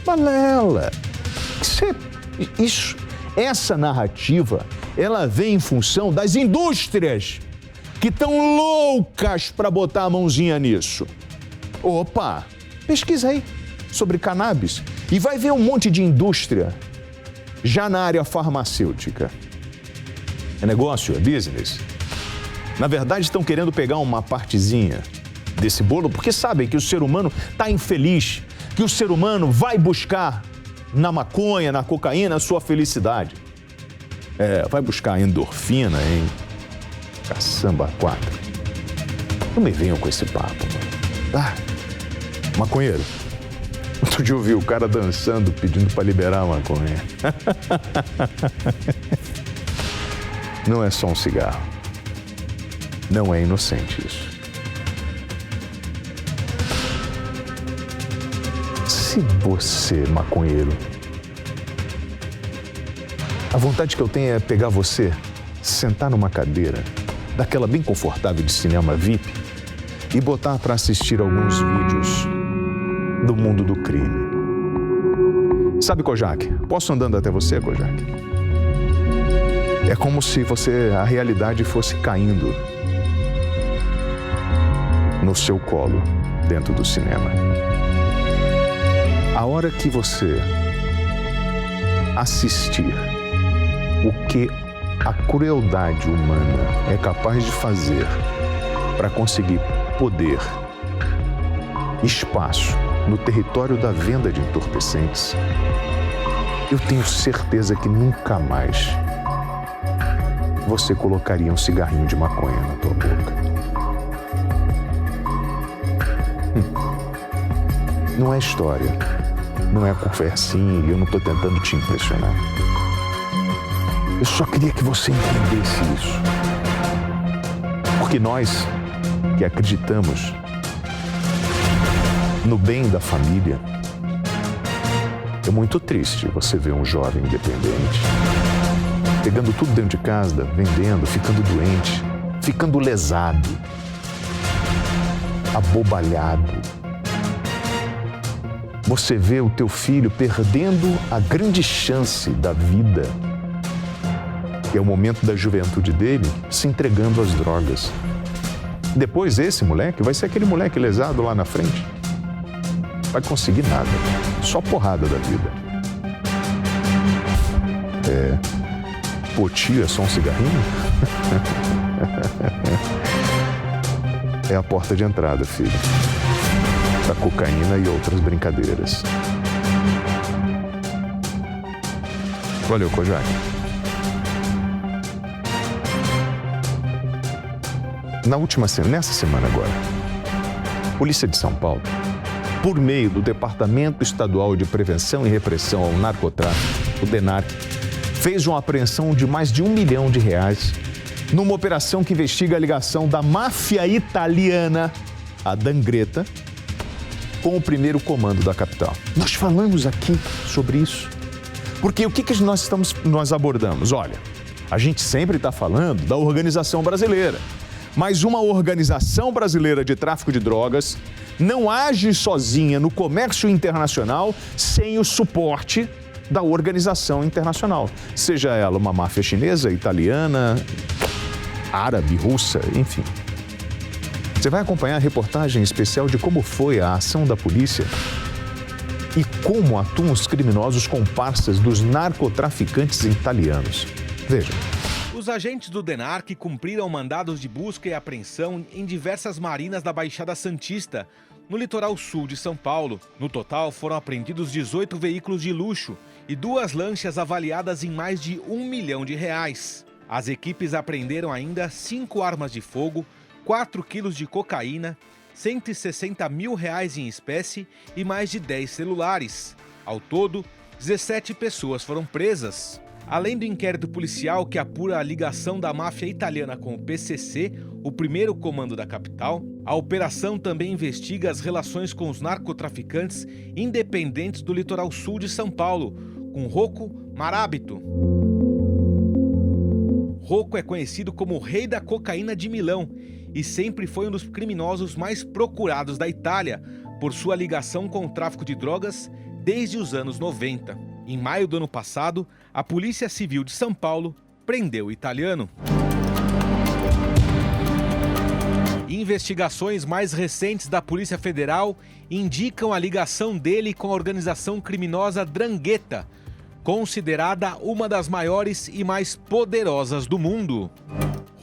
Balela. Essa narrativa, ela vem em função das indústrias que estão loucas para botar a mãozinha nisso. Opa, pesquisa aí sobre cannabis e vai ver um monte de indústria já na área farmacêutica. É negócio, é business. Na verdade, estão querendo pegar uma partezinha desse bolo porque sabem que o ser humano está infeliz, que o ser humano vai buscar na maconha, na cocaína, a sua felicidade. Vai buscar endorfina, hein? Caçamba 4. Não me venham com esse papo, mano. Maconheiro. Outro dia eu vi o cara dançando, pedindo para liberar a maconha. Não é só um cigarro. Não é inocente isso. Se você, maconheiro, a vontade que eu tenho é pegar você, sentar numa cadeira, daquela bem confortável de cinema VIP, e botar para assistir alguns vídeos do mundo do crime. Sabe, Kojak? Posso andando até você, Kojak? É como se a realidade fosse caindo no seu colo dentro do cinema. A hora que você assistir o que a crueldade humana é capaz de fazer para conseguir poder, espaço no território da venda de entorpecentes, eu tenho certeza que nunca mais você colocaria um cigarrinho de maconha na tua boca. Não é história, não é conversinha, eu não estou tentando te impressionar. Eu só queria que você entendesse isso. Porque nós que acreditamos no bem da família, é muito triste você ver um jovem independente pegando tudo dentro de casa, vendendo, ficando doente, ficando lesado, abobalhado. Você vê o teu filho perdendo a grande chance da vida, que é o momento da juventude dele, se entregando às drogas. Depois esse moleque vai ser aquele moleque lesado lá na frente. Vai conseguir nada, só porrada da vida. Pô, tio, é só um cigarrinho? É a porta de entrada, filho, da cocaína e outras brincadeiras. Valeu, Kojak. Nessa semana agora, a Polícia de São Paulo, por meio do Departamento Estadual de Prevenção e Repressão ao Narcotráfico, o DENARC, fez uma apreensão de mais de R$1 milhão numa operação que investiga a ligação da máfia italiana, a 'Ndrangheta, com o primeiro comando da capital. Nós falamos aqui sobre isso, porque o que nós abordamos? Olha, a gente sempre está falando da organização brasileira, mas uma organização brasileira de tráfico de drogas não age sozinha no comércio internacional sem o suporte da organização internacional, seja ela uma máfia chinesa, italiana, árabe, russa, enfim. Você vai acompanhar a reportagem especial de como foi a ação da polícia e como atuam os criminosos comparsas dos narcotraficantes italianos. Veja. Os agentes do DENARC cumpriram mandados de busca e apreensão em diversas marinas da Baixada Santista, no litoral sul de São Paulo. No total, foram apreendidos 18 veículos de luxo e 2 lanchas avaliadas em mais de R$1 milhão. As equipes apreenderam ainda 5 armas de fogo, 4 quilos de cocaína, R$160 mil em espécie e mais de 10 celulares. Ao todo, 17 pessoas foram presas. Além do inquérito policial que apura a ligação da máfia italiana com o PCC, o primeiro comando da capital, a operação também investiga as relações com os narcotraficantes independentes do litoral sul de São Paulo, com Rocco Marabito. Rocco é conhecido como o rei da cocaína de Milão e sempre foi um dos criminosos mais procurados da Itália por sua ligação com o tráfico de drogas desde os anos 90. Em maio do ano passado, a Polícia Civil de São Paulo prendeu o italiano. Investigações mais recentes da Polícia Federal indicam a ligação dele com a organização criminosa 'Ndrangheta, considerada uma das maiores e mais poderosas do mundo.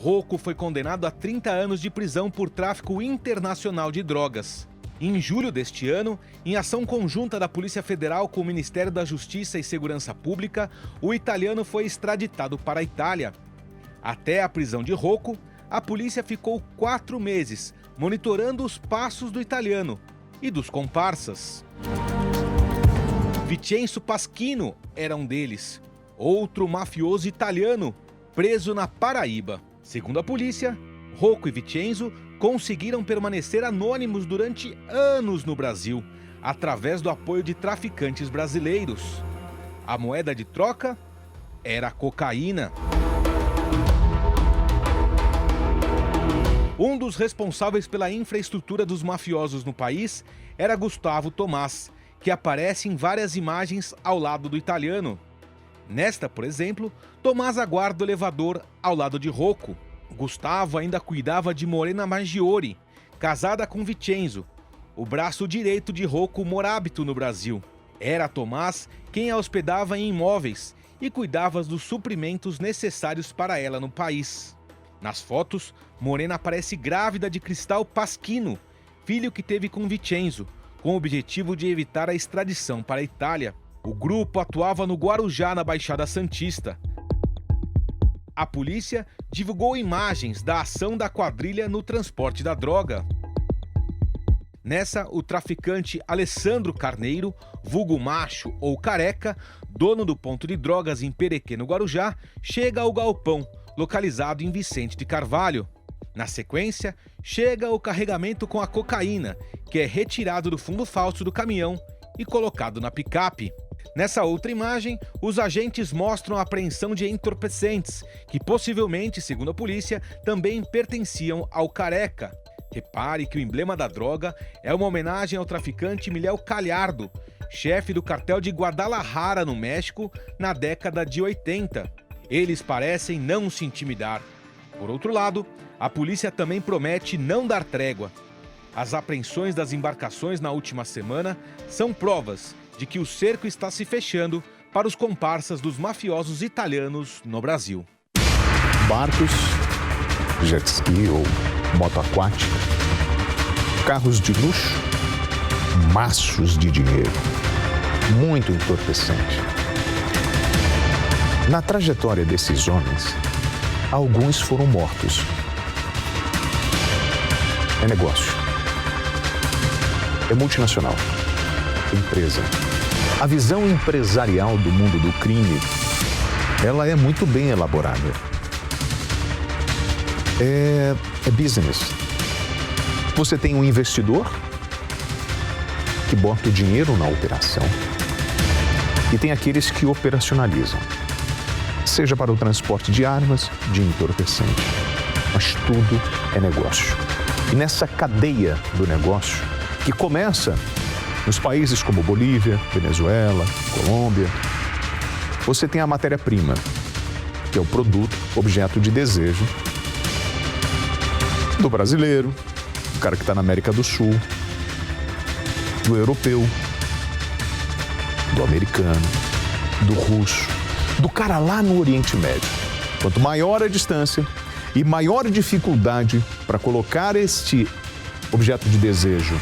Rocco foi condenado a 30 anos de prisão por tráfico internacional de drogas. Em julho deste ano, em ação conjunta da Polícia Federal com o Ministério da Justiça e Segurança Pública, o italiano foi extraditado para a Itália. Até a prisão de Rocco, a polícia ficou 4 meses monitorando os passos do italiano e dos comparsas. Vincenzo Pasquino era um deles, outro mafioso italiano preso na Paraíba. Segundo a polícia, Rocco e Vincenzo conseguiram permanecer anônimos durante anos no Brasil, através do apoio de traficantes brasileiros. A moeda de troca era a cocaína. Um dos responsáveis pela infraestrutura dos mafiosos no país era Gustavo Tomás, que aparece em várias imagens ao lado do italiano. Nesta, por exemplo, Tomás aguarda o elevador ao lado de Rocco. Gustavo ainda cuidava de Morena Maggiore, casada com Vincenzo, o braço direito de Rocco morábito no Brasil. Era Tomás quem a hospedava em imóveis e cuidava dos suprimentos necessários para ela no país. Nas fotos, Morena aparece grávida de Cristal Pasquino, filho que teve com Vincenzo, com o objetivo de evitar a extradição para a Itália. O grupo atuava no Guarujá, na Baixada Santista. A polícia divulgou imagens da ação da quadrilha no transporte da droga. Nessa, o traficante Alessandro Carneiro, vulgo Macho ou Careca, dono do ponto de drogas em Perequê, no Guarujá, chega ao galpão, localizado em Vicente de Carvalho. Na sequência, chega o carregamento com a cocaína, que é retirado do fundo falso do caminhão e colocado na picape. Nessa outra imagem, os agentes mostram a apreensão de entorpecentes, que possivelmente, segundo a polícia, também pertenciam ao Careca. Repare que o emblema da droga é uma homenagem ao traficante Miguel Calhardo, chefe do cartel de Guadalajara, no México, na década de 80. Eles parecem não se intimidar. Por outro lado, a polícia também promete não dar trégua. As apreensões das embarcações na última semana são provas de que o cerco está se fechando para os comparsas dos mafiosos italianos no Brasil. Barcos, jet ski ou moto aquática, carros de luxo, maços de dinheiro, muito entorpecente. Na trajetória desses homens, alguns foram mortos. É negócio. É multinacional. Empresa. A visão empresarial do mundo do crime, ela é muito bem elaborada. É business. Você tem um investidor que bota o dinheiro na operação e tem aqueles que operacionalizam, seja para o transporte de armas, de entorpecente, mas tudo é negócio. E nessa cadeia do negócio, que começa nos países como Bolívia, Venezuela, Colômbia, você tem a matéria-prima, que é o produto, objeto de desejo do brasileiro, do cara que está na América do Sul, do europeu, do americano, do russo, do cara lá no Oriente Médio. Quanto maior a distância e maior a dificuldade para colocar este objeto de desejo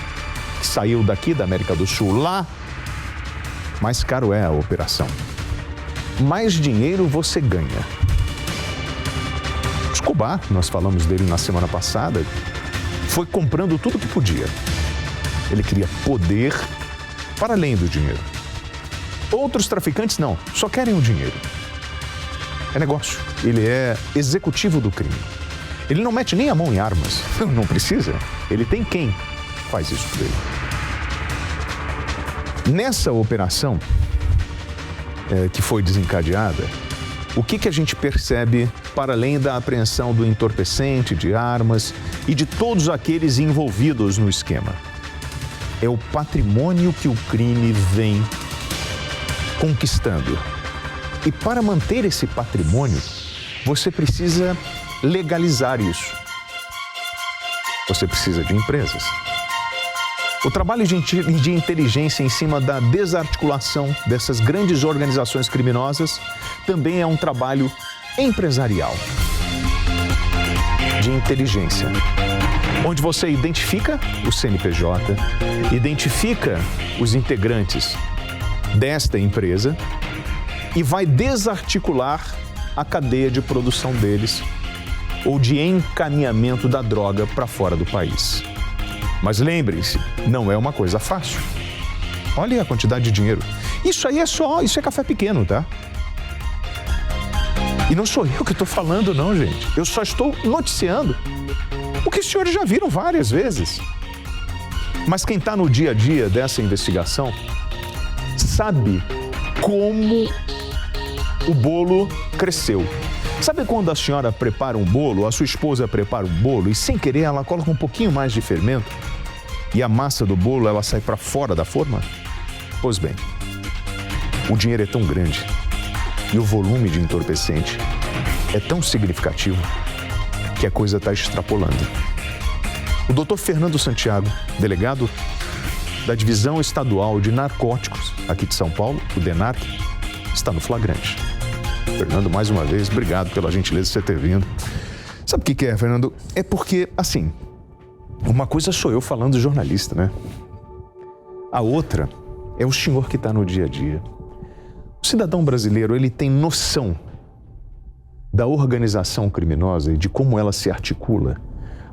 que saiu daqui da América do Sul lá, mais caro é a operação. Mais dinheiro você ganha. Escobar, nós falamos dele na semana passada, foi comprando tudo que podia. Ele queria poder para além do dinheiro. Outros traficantes não, só querem o dinheiro. É negócio. Ele é executivo do crime. Ele não mete nem a mão em armas. Não precisa. Ele tem quem faz isso por ele. Nessa operação que foi desencadeada, o que a gente percebe para além da apreensão do entorpecente, de armas e de todos aqueles envolvidos no esquema? É o patrimônio que o crime vem conquistando. E para manter esse patrimônio, você precisa legalizar isso. Você precisa de empresas. O trabalho de inteligência em cima da desarticulação dessas grandes organizações criminosas também é um trabalho empresarial, de inteligência, onde você identifica o CNPJ, identifica os integrantes desta empresa e vai desarticular a cadeia de produção deles ou de encaminhamento da droga para fora do país. Mas lembrem-se, não é uma coisa fácil. Olha a quantidade de dinheiro. Isso é café pequeno, tá? E não sou eu que estou falando, não, gente. Eu só estou noticiando o que os senhores já viram várias vezes. Mas quem está no dia a dia dessa investigação sabe como o bolo cresceu. Sabe quando a senhora prepara um bolo, a sua esposa prepara um bolo e sem querer ela coloca um pouquinho mais de fermento e a massa do bolo ela sai para fora da forma? Pois bem, o dinheiro é tão grande e o volume de entorpecente é tão significativo que a coisa está extrapolando. O doutor Fernando Santiago, delegado da Divisão Estadual de Narcóticos aqui de São Paulo, o DENARC, está no flagrante. Fernando, mais uma vez, obrigado pela gentileza de você ter vindo. Sabe o que é, Fernando? É porque, assim, uma coisa sou eu falando de jornalista, né? A outra é o senhor que está no dia a dia. O cidadão brasileiro, ele tem noção da organização criminosa e de como ela se articula.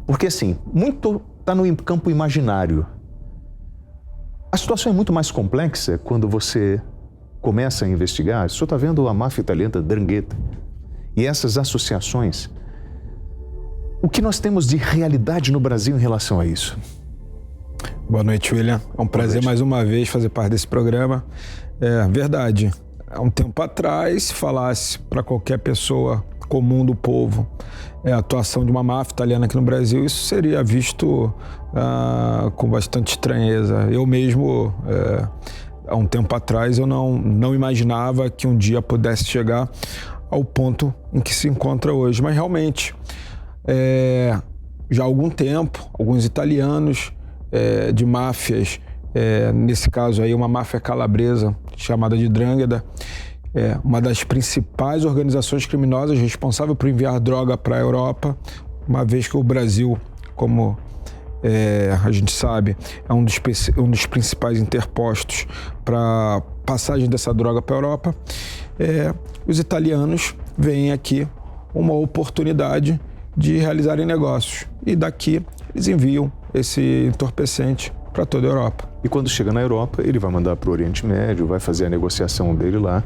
Porque, assim, muito está no campo imaginário. A situação é muito mais complexa quando você começa a investigar. O senhor está vendo a máfia italiana 'Ndrangheta e essas associações. O que nós temos de realidade no Brasil em relação a isso? Boa noite, William. É um prazer mais uma vez fazer parte desse programa. É verdade. Há um tempo atrás, se falasse para qualquer pessoa comum do povo a atuação de uma máfia italiana aqui no Brasil, isso seria visto com bastante estranheza. Eu mesmo, há um tempo atrás, eu não imaginava que um dia pudesse chegar ao ponto em que se encontra hoje. Mas realmente, já há algum tempo, alguns italianos de máfias, nesse caso aí uma máfia calabresa chamada de 'Ndrangheta, uma das principais organizações criminosas responsável por enviar droga para a Europa, uma vez que o Brasil, como a gente sabe, é um dos principais interpostos para passagem dessa droga para a Europa. Os italianos veem aqui uma oportunidade de realizarem negócios e daqui eles enviam esse entorpecente para toda a Europa. E quando chega na Europa, ele vai mandar para o Oriente Médio, vai fazer a negociação dele lá.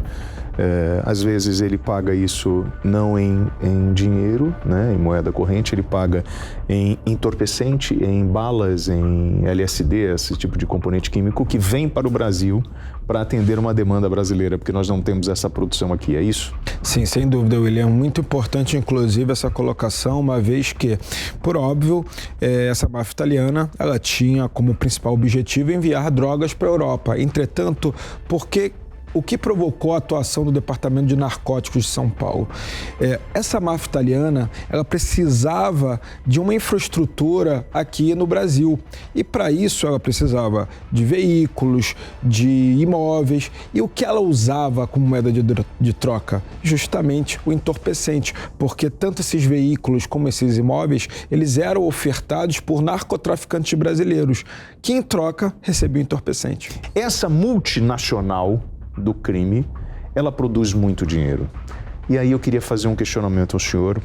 Às vezes ele paga isso não em dinheiro, né, em moeda corrente, ele paga em entorpecente, em balas, em LSD, esse tipo de componente químico que vem para o Brasil para atender uma demanda brasileira, porque nós não temos essa produção aqui, é isso? Sim, sem dúvida, William. Muito importante, inclusive, essa colocação, uma vez que, por óbvio, essa máfia italiana, ela tinha como principal objetivo enviar drogas para a Europa. Entretanto, o que provocou a atuação do Departamento de Narcóticos de São Paulo? Essa máfia italiana, ela precisava de uma infraestrutura aqui no Brasil. E para isso ela precisava de veículos, de imóveis. E o que ela usava como moeda de troca? Justamente o entorpecente. Porque tanto esses veículos como esses imóveis, eles eram ofertados por narcotraficantes brasileiros, que em troca recebiam entorpecente. Essa multinacional do crime, ela produz muito dinheiro. E aí eu queria fazer um questionamento ao senhor,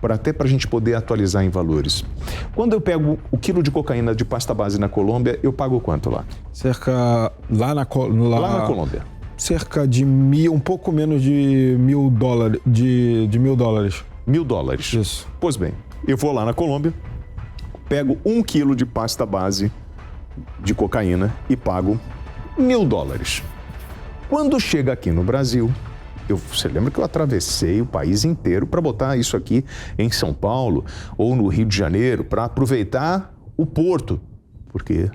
até para a gente poder atualizar em valores. Quando eu pego o quilo de cocaína de pasta base na Colômbia, eu pago quanto lá? Lá na Colômbia. Cerca de um pouco menos de $1.000, de $1.000. $1.000? Isso. Pois bem, eu vou lá na Colômbia, pego 1 quilo de pasta base de cocaína e pago $1.000. Quando chega aqui no Brasil, Você lembra que eu atravessei o país inteiro para botar isso aqui em São Paulo ou no Rio de Janeiro, para aproveitar o porto, porque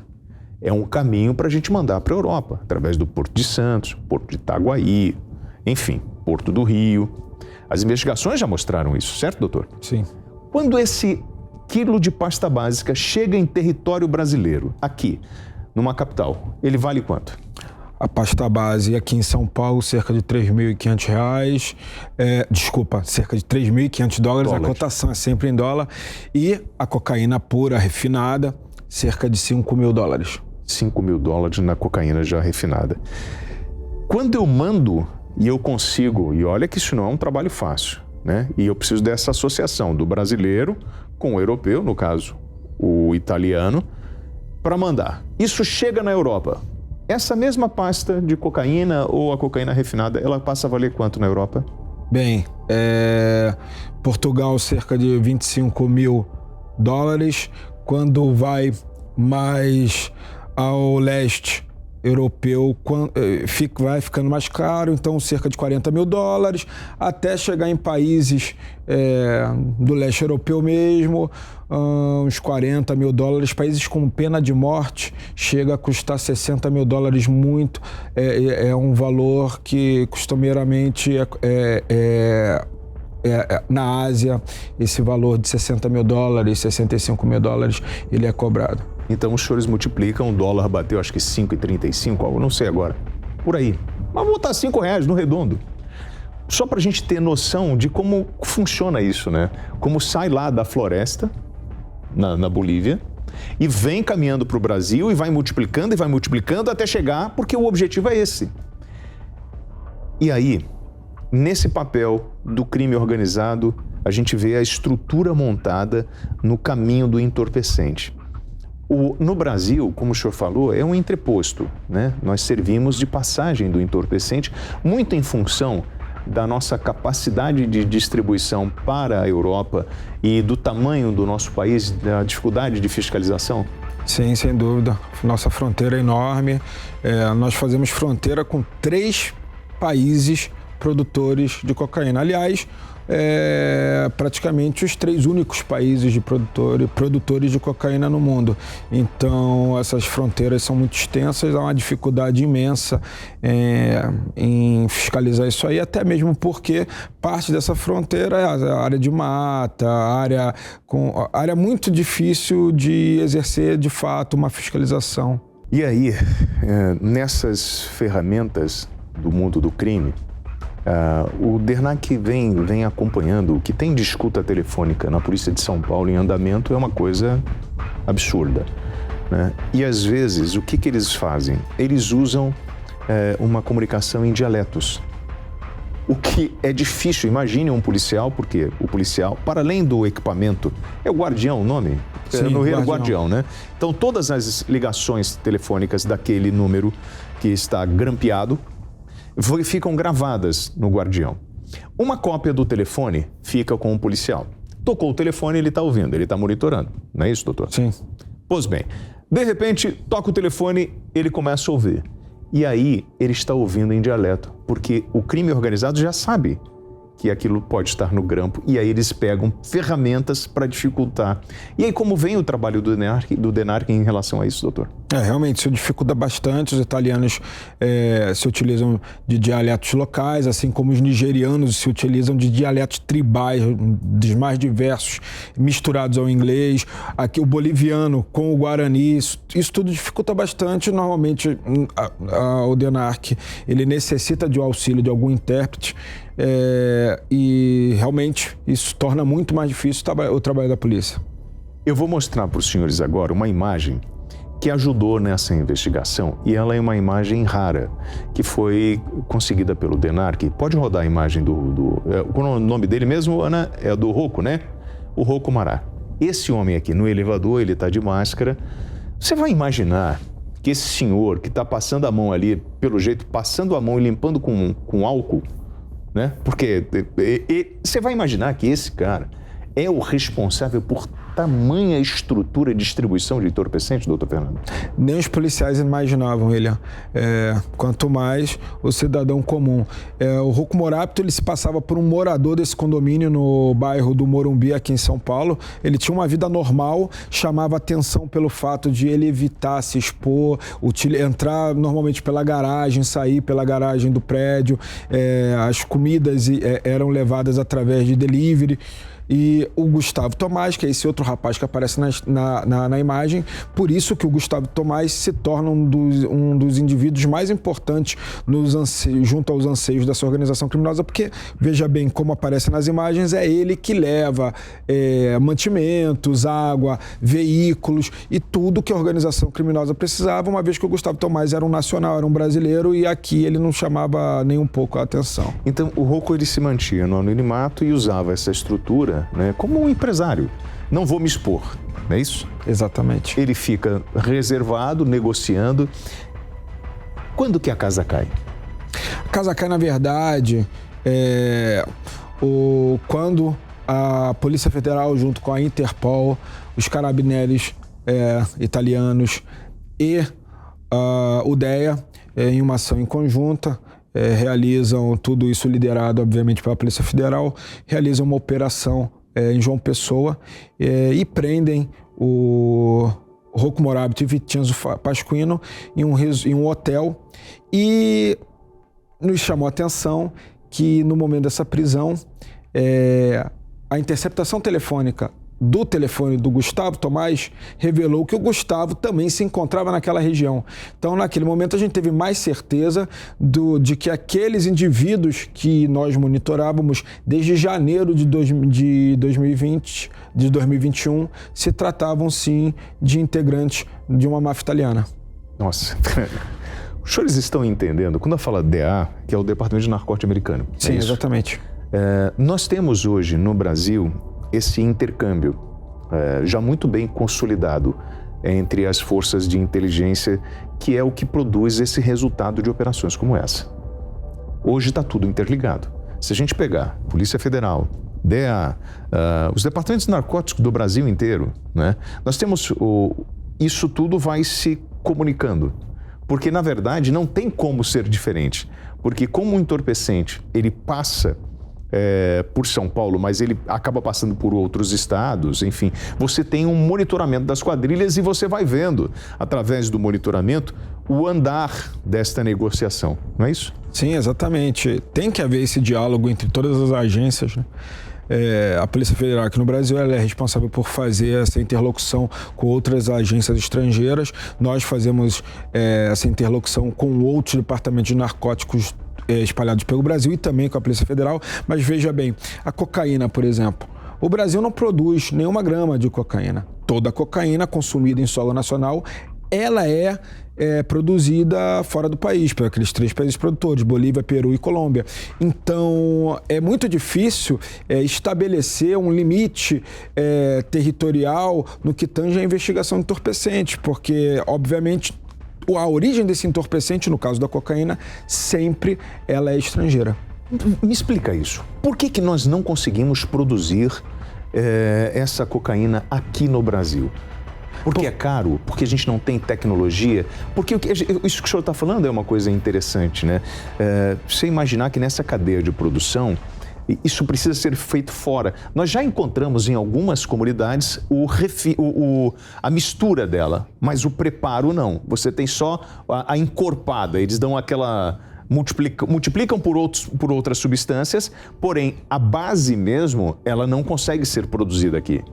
é um caminho para a gente mandar para a Europa, através do Porto de Santos, Porto de Itaguaí, enfim, Porto do Rio. As investigações já mostraram isso, certo, doutor? Sim. Quando esse quilo de pasta básica chega em território brasileiro, aqui, numa capital, ele vale quanto? A pasta base aqui em São Paulo, cerca de R$3.500. Cerca de $3.500. A cotação é sempre em dólar. E a cocaína pura, refinada, cerca de $5.000. $5.000 na cocaína já refinada. Quando eu mando e eu consigo, e olha que isso não é um trabalho fácil, né? E eu preciso dessa associação do brasileiro com o europeu, no caso, o italiano, para mandar. Isso chega na Europa. Essa mesma pasta de cocaína ou a cocaína refinada, ela passa a valer quanto na Europa? Bem, Portugal cerca de $25.000. Quando vai mais ao leste europeu, vai ficando mais caro, então cerca de $40.000, até chegar em países do leste europeu mesmo, uns $40.000. Países com pena de morte chega a custar $60.000 muito. É um valor que costumeiramente na Ásia, esse valor de $60.000, $65.000, ele é cobrado. Então os senhores multiplicam, o dólar bateu acho que 5,35, algo, não sei agora, por aí. Mas vou botar R$5 no redondo. Só para a gente ter noção de como funciona isso, né? Como sai lá da floresta, na Bolívia, e vem caminhando para o Brasil e vai multiplicando até chegar, porque o objetivo é esse. E aí, nesse papel do crime organizado, a gente vê a estrutura montada no caminho do entorpecente. No Brasil, como o senhor falou, é um entreposto, né? Nós servimos de passagem do entorpecente, muito em função da nossa capacidade de distribuição para a Europa e do tamanho do nosso país, da dificuldade de fiscalização? Sim, sem dúvida. Nossa fronteira é enorme. Nós fazemos fronteira com 3 países produtores de cocaína. Aliás, praticamente os 3 únicos países de produtores de cocaína no mundo. Então, essas fronteiras são muito extensas, há uma dificuldade imensa em fiscalizar isso aí, até mesmo porque parte dessa fronteira é a área de mata, área muito difícil de exercer, de fato, uma fiscalização. E aí, nessas ferramentas do mundo do crime, o DERNAC vem acompanhando. O que tem de escuta telefônica na Polícia de São Paulo em andamento é uma coisa absurda, né? E às vezes, o que eles fazem? Eles usam uma comunicação em dialetos. O que é difícil. Imagine um policial, porque o policial, para além do equipamento, é o guardião o nome? Sim, no Rio é o guardião, né? Então todas as ligações telefônicas daquele número que está grampeado ficam gravadas no guardião. Uma cópia do telefone fica com o policial. Tocou o telefone, ele está ouvindo, ele está monitorando. Não é isso, doutor? Sim. Pois bem, de repente, toca o telefone, ele começa a ouvir. E aí, ele está ouvindo em dialeto, porque o crime organizado já sabe que aquilo pode estar no grampo, e aí eles pegam ferramentas para dificultar. E aí, como vem o trabalho do DENARC em relação a isso, doutor? Realmente, isso dificulta bastante. Os italianos se utilizam de dialetos locais, assim como os nigerianos se utilizam de dialetos tribais, dos mais diversos, misturados ao inglês. Aqui o boliviano com o guarani, isso tudo dificulta bastante. Normalmente, o DENARC, ele necessita de um auxílio de algum intérprete, e realmente isso torna muito mais difícil o trabalho da polícia. Eu vou mostrar para os senhores agora uma imagem que ajudou nessa investigação, e ela é uma imagem rara, que foi conseguida pelo DENARC. Pode rodar a imagem o nome dele mesmo, Ana, é do Rocco, né? O Rocco Mará. Esse homem aqui no elevador, ele está de máscara. Você vai imaginar que esse senhor que está passando a mão ali, pelo jeito, passando a mão e limpando com álcool, né? Porque você vai imaginar que esse cara é o responsável por tamanha estrutura de distribuição de entorpecentes, doutor Fernando? Nem os policiais imaginavam, William. Quanto mais o cidadão comum. O Rocco Morabito, ele se passava por um morador desse condomínio no bairro do Morumbi, aqui em São Paulo. Ele tinha uma vida normal, chamava atenção pelo fato de ele evitar se expor, entrar normalmente pela garagem, sair pela garagem do prédio. As comidas eram levadas através de delivery. E o Gustavo Tomás, que é esse outro rapaz que aparece na imagem, por isso que o Gustavo Tomás se torna um dos indivíduos mais importantes junto aos anseios dessa organização criminosa, porque, veja bem, como aparece nas imagens, é ele que leva mantimentos, água, veículos e tudo que a organização criminosa precisava, uma vez que o Gustavo Tomás era um nacional, era um brasileiro, e aqui ele não chamava nem um pouco a atenção. Então, o Rocco, ele se mantinha no anonimato e usava essa estrutura, né, como um empresário. Não vou me expor, não é isso? Exatamente. Ele fica reservado, negociando. Quando que a casa cai? A casa cai, na verdade, quando a Polícia Federal, junto com a Interpol, os carabinieri italianos e o DEA, em uma ação em conjunta, realizam tudo isso liderado, obviamente, pela Polícia Federal, realizam uma operação em João Pessoa e prendem o Rocco Morabito e Vincenzo Pasquino em um hotel, e nos chamou a atenção que no momento dessa prisão a interceptação telefônica do telefone do Gustavo Tomás revelou que o Gustavo também se encontrava naquela região. Então, naquele momento, a gente teve mais certeza de que aqueles indivíduos que nós monitorávamos desde janeiro de 2021 se tratavam, sim, de integrantes de uma máfia italiana. Nossa. Os senhores estão entendendo, quando eu falo DEA, que é o Departamento de Narcótico Americano. Sim, exatamente. Nós temos hoje no Brasil esse intercâmbio já muito bem consolidado entre as forças de inteligência, que é o que produz esse resultado de operações como essa. Hoje está tudo interligado. Se a gente pegar Polícia Federal, DEA, os departamentos de narcóticos do Brasil inteiro, né, nós temos isso tudo vai se comunicando, porque na verdade não tem como ser diferente, porque como um entorpecente ele passa por São Paulo, mas ele acaba passando por outros estados, enfim, você tem um monitoramento das quadrilhas e você vai vendo, através do monitoramento, o andar desta negociação, não é isso? Sim, exatamente. Tem que haver esse diálogo entre todas as agências, né? A Polícia Federal aqui no Brasil, ela é responsável por fazer essa interlocução com outras agências estrangeiras. Nós fazemos essa interlocução com outros departamentos de narcóticos espalhados pelo Brasil e também com a Polícia Federal. Mas veja bem, a cocaína, por exemplo, o Brasil não produz nenhuma grama de cocaína. Toda a cocaína consumida em solo nacional, ela é produzida fora do país, por aqueles 3 países produtores, Bolívia, Peru e Colômbia. Então, é muito difícil estabelecer um limite territorial no que tange à investigação de entorpecentes, porque, obviamente, a origem desse entorpecente, no caso da cocaína, sempre ela é estrangeira. Me explica isso. Por que nós não conseguimos produzir essa cocaína aqui no Brasil? Porque é caro? Porque a gente não tem tecnologia? Porque isso que o senhor está falando é uma coisa interessante, né? Você imaginar que nessa cadeia de produção, isso precisa ser feito fora. Nós já encontramos em algumas comunidades a mistura dela, mas o preparo não. Você tem só a encorpada, eles dão aquela... multiplicam por outras substâncias, porém a base mesmo, ela não consegue ser produzida aqui.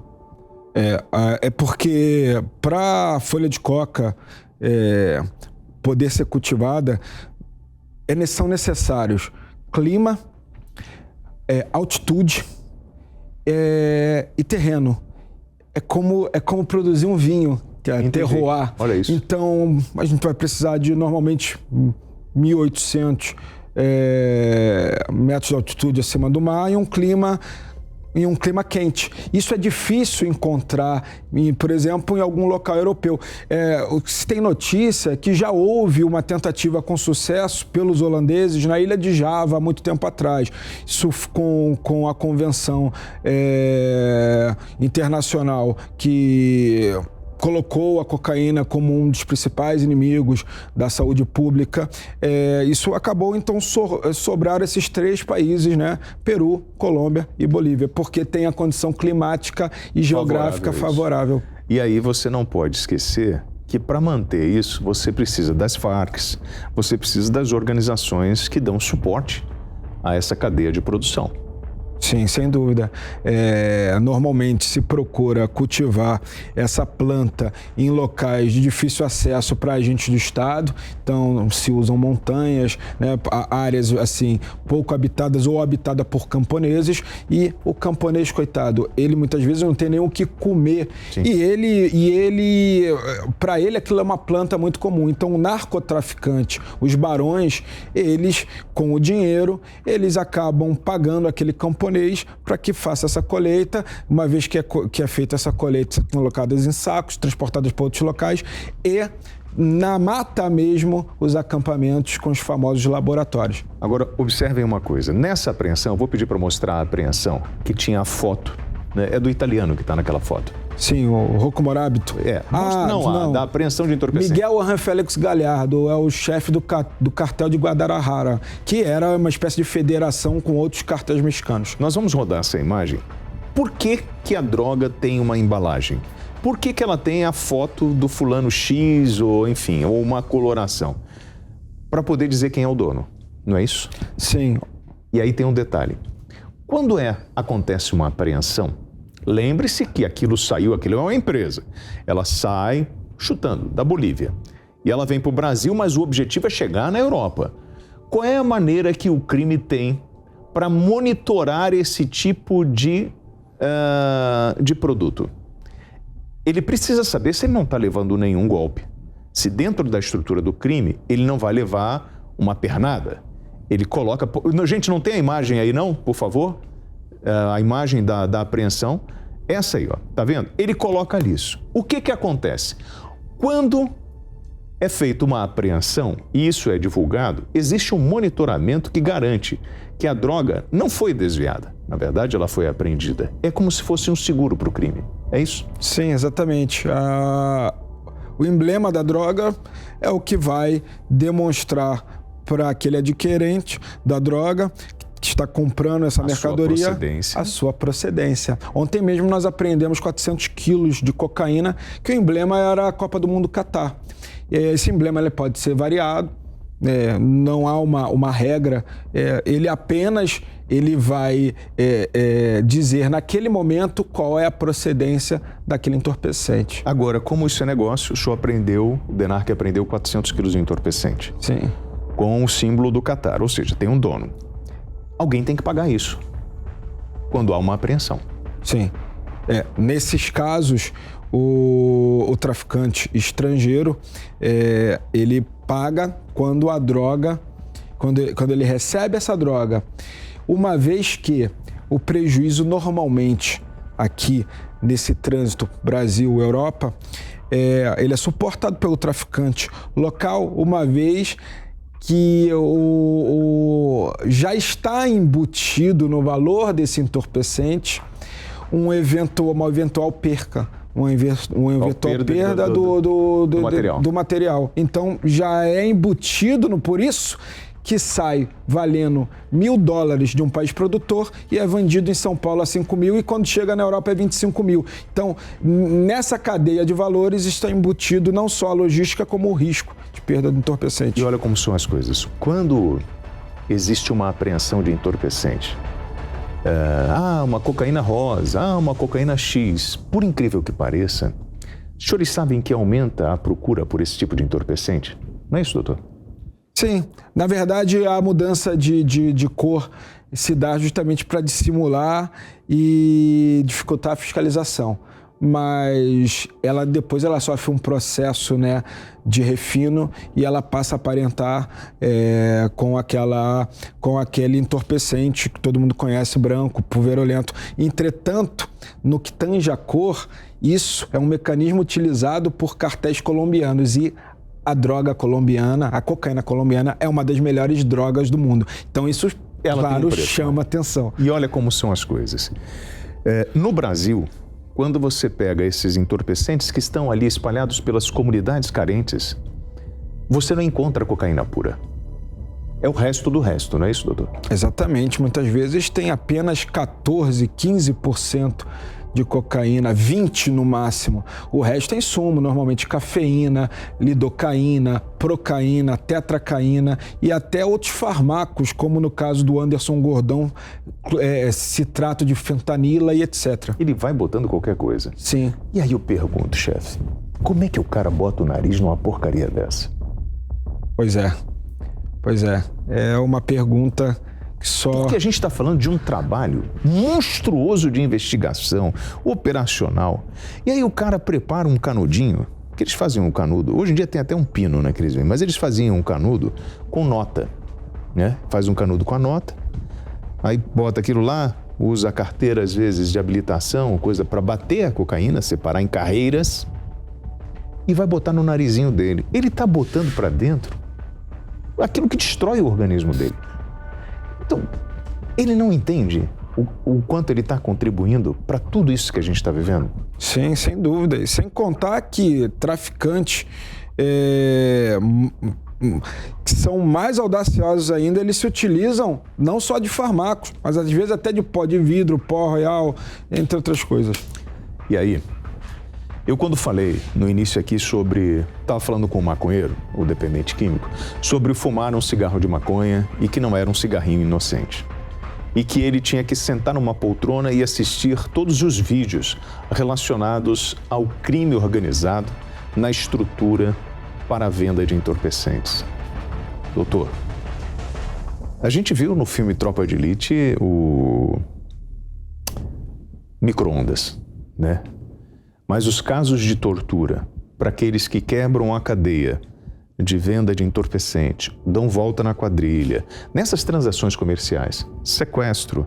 É porque para a folha de coca poder ser cultivada, são necessários clima, altitude e terreno. É como produzir um vinho, que é terroir. Olha isso. Então, a gente vai precisar de, normalmente, 1.800 metros de altitude acima do mar e um clima em um clima quente. Isso é difícil encontrar, por exemplo, em algum local europeu. Se tem notícia que já houve uma tentativa com sucesso pelos holandeses na ilha de Java há muito tempo atrás. Isso com a convenção internacional que colocou a cocaína como um dos principais inimigos da saúde pública. Isso acabou, então, sobrar esses 3 países, né? Peru, Colômbia e Bolívia, porque tem a condição climática e geográfica favorável. E aí você não pode esquecer que para manter isso, você precisa das Farc, você precisa das organizações que dão suporte a essa cadeia de produção. Sim, sem dúvida. Normalmente se procura cultivar essa planta em locais de difícil acesso para agentes do Estado, então se usam montanhas, né, áreas assim pouco habitadas ou habitadas por camponeses, e o camponês, coitado, ele muitas vezes não tem nem o que comer. Sim. E ele para ele aquilo é uma planta muito comum. Então o narcotraficante, os barões, eles com o dinheiro, eles acabam pagando aquele camponês para que faça essa colheita. Uma vez que é feita essa colheita, são colocadas em sacos, transportadas para outros locais e na mata mesmo os acampamentos com os famosos laboratórios. Agora, observem uma coisa. Nessa apreensão, eu vou pedir para mostrar a apreensão que tinha a foto, né? É do italiano que está naquela foto. Sim, o Rocco Morabito. Não, da apreensão de entorpecente. Miguel Ángel Félix Galhardo é o chefe do cartel de Guadalajara, que era uma espécie de federação com outros cartéis mexicanos. Nós vamos rodar essa imagem. Por que a droga tem uma embalagem? Por que ela tem a foto do fulano X ou, enfim, ou uma coloração? Para poder dizer quem é o dono, não é isso? Sim. E aí tem um detalhe. Quando acontece uma apreensão, lembre-se que aquilo é uma empresa. Ela sai chutando da Bolívia e ela vem para o Brasil, mas o objetivo é chegar na Europa. Qual é a maneira que o crime tem para monitorar esse tipo de produto? Ele precisa saber se ele não está levando nenhum golpe. Se dentro da estrutura do crime ele não vai levar uma pernada. Ele coloca... Gente, não tem a imagem aí não, por favor? A imagem da apreensão. Essa aí, ó, tá vendo? Ele coloca isso. O que acontece? Quando é feita uma apreensão e isso é divulgado, existe um monitoramento que garante que a droga não foi desviada. Na verdade, ela foi apreendida. É como se fosse um seguro para o crime. É isso? Sim, exatamente. O emblema da droga é o que vai demonstrar para aquele adquirente da droga que está comprando essa mercadoria, a sua procedência. Ontem mesmo nós apreendemos 400 quilos de cocaína, que o emblema era a Copa do Mundo Catar. Esse emblema ele pode ser variado, não há uma regra, ele vai dizer naquele momento qual é a procedência daquele entorpecente. Agora, como isso é negócio, o DENARC apreendeu 400 quilos de entorpecente. Sim. Com o símbolo do Catar, ou seja, tem um dono. Alguém tem que pagar isso quando há uma apreensão. Sim. Nesses casos, o traficante estrangeiro, ele paga quando a droga, quando ele recebe essa droga, uma vez que o prejuízo normalmente aqui nesse trânsito Brasil-Europa, ele é suportado pelo traficante local, uma vez que já está embutido no valor desse entorpecente uma eventual perca, uma eventual perda do material. Então já é embutido por isso que sai valendo $1.000 de um país produtor e é vendido em São Paulo a 5.000 e quando chega na Europa é 25.000. Então, nessa cadeia de valores está embutido não só a logística como o risco de perda do entorpecente. E olha como são as coisas. Quando existe uma apreensão de entorpecente, uma cocaína rosa, uma cocaína X, por incrível que pareça, os senhores sabem que aumenta a procura por esse tipo de entorpecente? Não é isso, doutor? Sim, na verdade a mudança de cor se dá justamente para dissimular e dificultar a fiscalização. mas depois ela sofre um processo, né, de refino e ela passa a aparentar com aquele entorpecente que todo mundo conhece, branco, pulverulento. Entretanto, no que tange a cor, isso é um mecanismo utilizado por cartéis colombianos e a droga colombiana, a cocaína colombiana, é uma das melhores drogas do mundo. Então isso, claro, chama atenção. E olha como são as coisas. No Brasil, quando você pega esses entorpecentes que estão ali espalhados pelas comunidades carentes, você não encontra cocaína pura. É o resto do resto, não é isso, doutor? Exatamente. Muitas vezes tem apenas 14%, 15% de cocaína, 20% no máximo. O resto é insumo, normalmente cafeína, lidocaína, procaína, tetracaína e até outros fármacos, como no caso do Anderson Gordão, citrato de fentanila e etc. Ele vai botando qualquer coisa. Sim. E aí eu pergunto, chefe, como é que o cara bota o nariz numa porcaria dessa? Pois é. É uma pergunta que só... Porque a gente está falando de um trabalho monstruoso de investigação, operacional. E aí o cara prepara um canudinho, que eles faziam um canudo, hoje em dia tem até um pino, né, Cris? Mas eles faziam um canudo com nota, né? Faz um canudo com a nota, aí bota aquilo lá, usa a carteira às vezes de habilitação, coisa para bater a cocaína, separar em carreiras e vai botar no narizinho dele. Ele está botando para dentro aquilo que destrói o organismo dele. Então, ele não entende o quanto ele está contribuindo para tudo isso que a gente está vivendo? Sim, sem dúvida. E sem contar que traficantes que são mais audaciosos ainda, eles se utilizam não só de fármacos, mas às vezes até de pó de vidro, pó royal, entre outras coisas. E aí, eu quando falei no início aqui sobre... Estava falando com um maconheiro, o dependente químico, sobre fumar um cigarro de maconha e que não era um cigarrinho inocente. E que ele tinha que sentar numa poltrona e assistir todos os vídeos relacionados ao crime organizado na estrutura para a venda de entorpecentes. Doutor, a gente viu no filme Tropa de Elite o micro-ondas, né? Mas os casos de tortura para aqueles que quebram a cadeia de venda de entorpecente, dão volta na quadrilha, nessas transações comerciais, sequestro,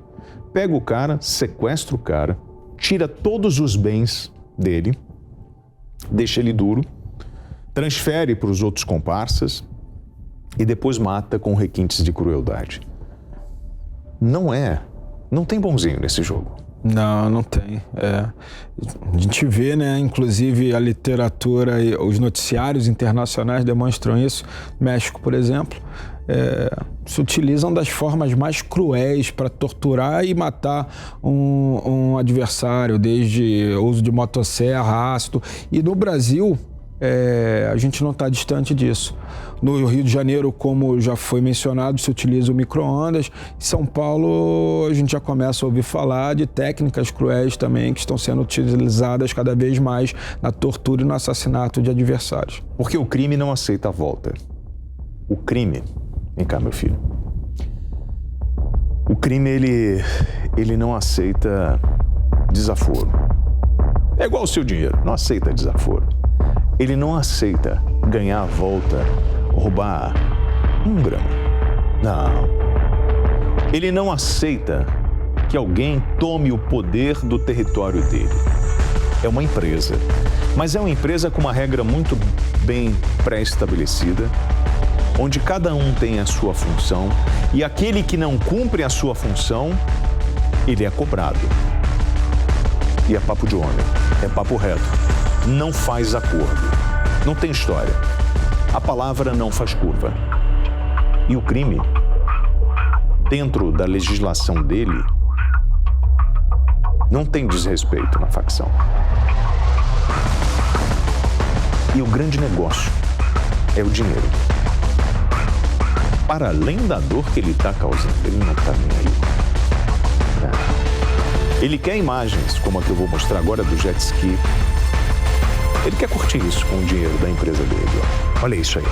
pega o cara, sequestra o cara, tira todos os bens dele, deixa ele duro, transfere para os outros comparsas e depois mata com requintes de crueldade. Não tem bonzinho nesse jogo. Não tem. A gente vê, né, inclusive a literatura e os noticiários internacionais demonstram isso. México, por exemplo, se utilizam das formas mais cruéis para torturar e matar um adversário, desde uso de motosserra, ácido. E no Brasil, a gente não está distante disso. No Rio de Janeiro, como já foi mencionado, se utiliza o micro-ondas. Em São Paulo, a gente já começa a ouvir falar de técnicas cruéis também que estão sendo utilizadas cada vez mais na tortura e no assassinato de adversários. Porque o crime não aceita a volta. O crime... Vem cá, meu filho. O crime, ele não aceita desaforo. É igual o seu dinheiro, não aceita desaforo. Ele não aceita ganhar a volta, roubar 1 grama. Não. Ele não aceita que alguém tome o poder do território dele. É uma empresa, mas é uma empresa com uma regra muito bem pré-estabelecida, onde cada um tem a sua função e aquele que não cumpre a sua função, ele é cobrado. E é papo de homem, é papo reto. Não faz acordo, não tem história. A palavra não faz curva. E o crime, dentro da legislação dele, não tem desrespeito na facção. E o grande negócio é o dinheiro. Para além da dor que ele está causando, ele não está nem aí. Ele quer imagens, como a que eu vou mostrar agora do jet ski. Ele quer curtir isso com o dinheiro da empresa dele. Ó. Olha isso aí.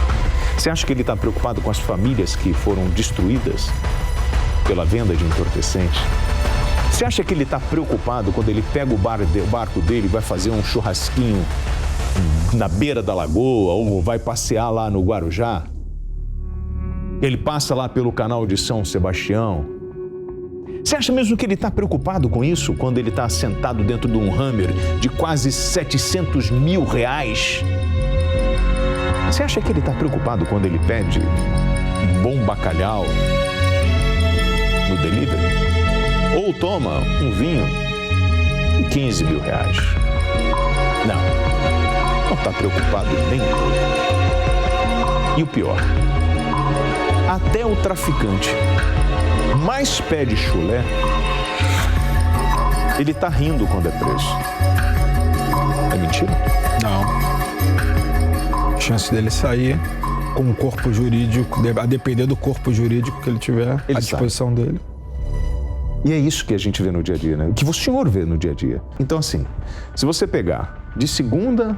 Você acha que ele está preocupado com as famílias que foram destruídas pela venda de entorpecentes? Você acha que ele está preocupado quando ele pega o barco dele e vai fazer um churrasquinho na beira da lagoa ou vai passear lá no Guarujá? Ele passa lá pelo canal de São Sebastião. Você acha mesmo que ele está preocupado com isso quando ele está sentado dentro de um Hummer de quase 700 mil reais? Você acha que ele está preocupado quando ele pede um bom bacalhau no delivery? Ou toma um vinho de 15 mil reais? Não está preocupado nem um pouco. E o pior, até o traficante mais pede chulé, ele está rindo quando é preso. É mentira? Não. A chance dele sair com um corpo jurídico, a depender do corpo jurídico que ele tiver à disposição dele. E é isso que a gente vê no dia a dia, né? O que o senhor vê no dia a dia. Então, assim, se você pegar de segunda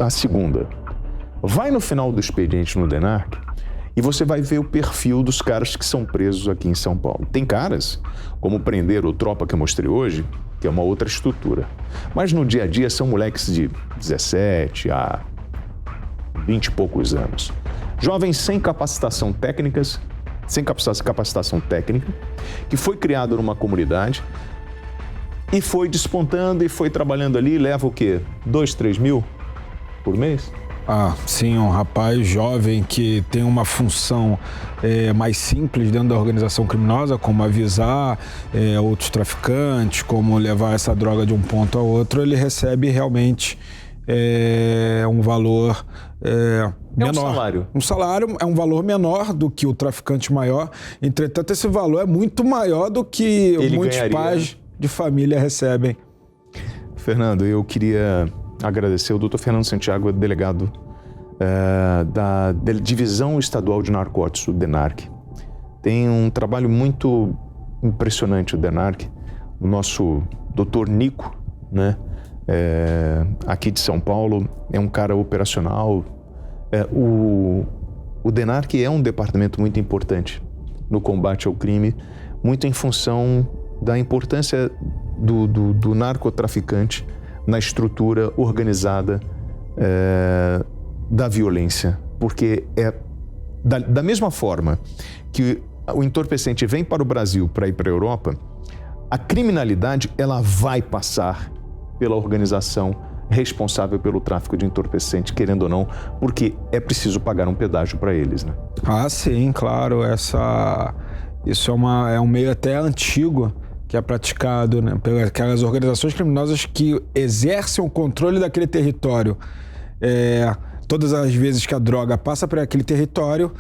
a segunda, vai no final do expediente no DENARC e você vai ver o perfil dos caras que são presos aqui em São Paulo. Tem caras, como prender o Tropa que eu mostrei hoje, que é uma outra estrutura. Mas no dia a dia são moleques de 17 a 20 e poucos anos. Jovens sem capacitação técnica, que foi criado numa comunidade e foi despontando e foi trabalhando ali, leva o quê? 2, 3 mil por mês? Sim, um rapaz jovem que tem uma função mais simples dentro da organização criminosa, como avisar outros traficantes, como levar essa droga de um ponto a outro, ele recebe realmente um valor menor. Um salário. Um salário é um valor menor do que o traficante maior, entretanto esse valor é muito maior do que muitos pais de família recebem. Fernando, eu queria agradecer o Dr. Fernando Santiago, delegado da Divisão Estadual de Narcóticos, o DENARC. Tem um trabalho muito impressionante o DENARC. O nosso Dr. Nico, né, aqui de São Paulo, é um cara operacional. O DENARC é um departamento muito importante no combate ao crime, muito em função da importância do narcotraficante na estrutura organizada da violência. Porque da mesma forma que o entorpecente vem para o Brasil para ir para a Europa, a criminalidade ela vai passar pela organização responsável pelo tráfico de entorpecente, querendo ou não, porque é preciso pagar um pedágio para eles, né? Sim, claro. Isso é um meio até antigo que é praticado, né, pelas organizações criminosas que exercem o controle daquele território. Todas as vezes que a droga passa por aquele território,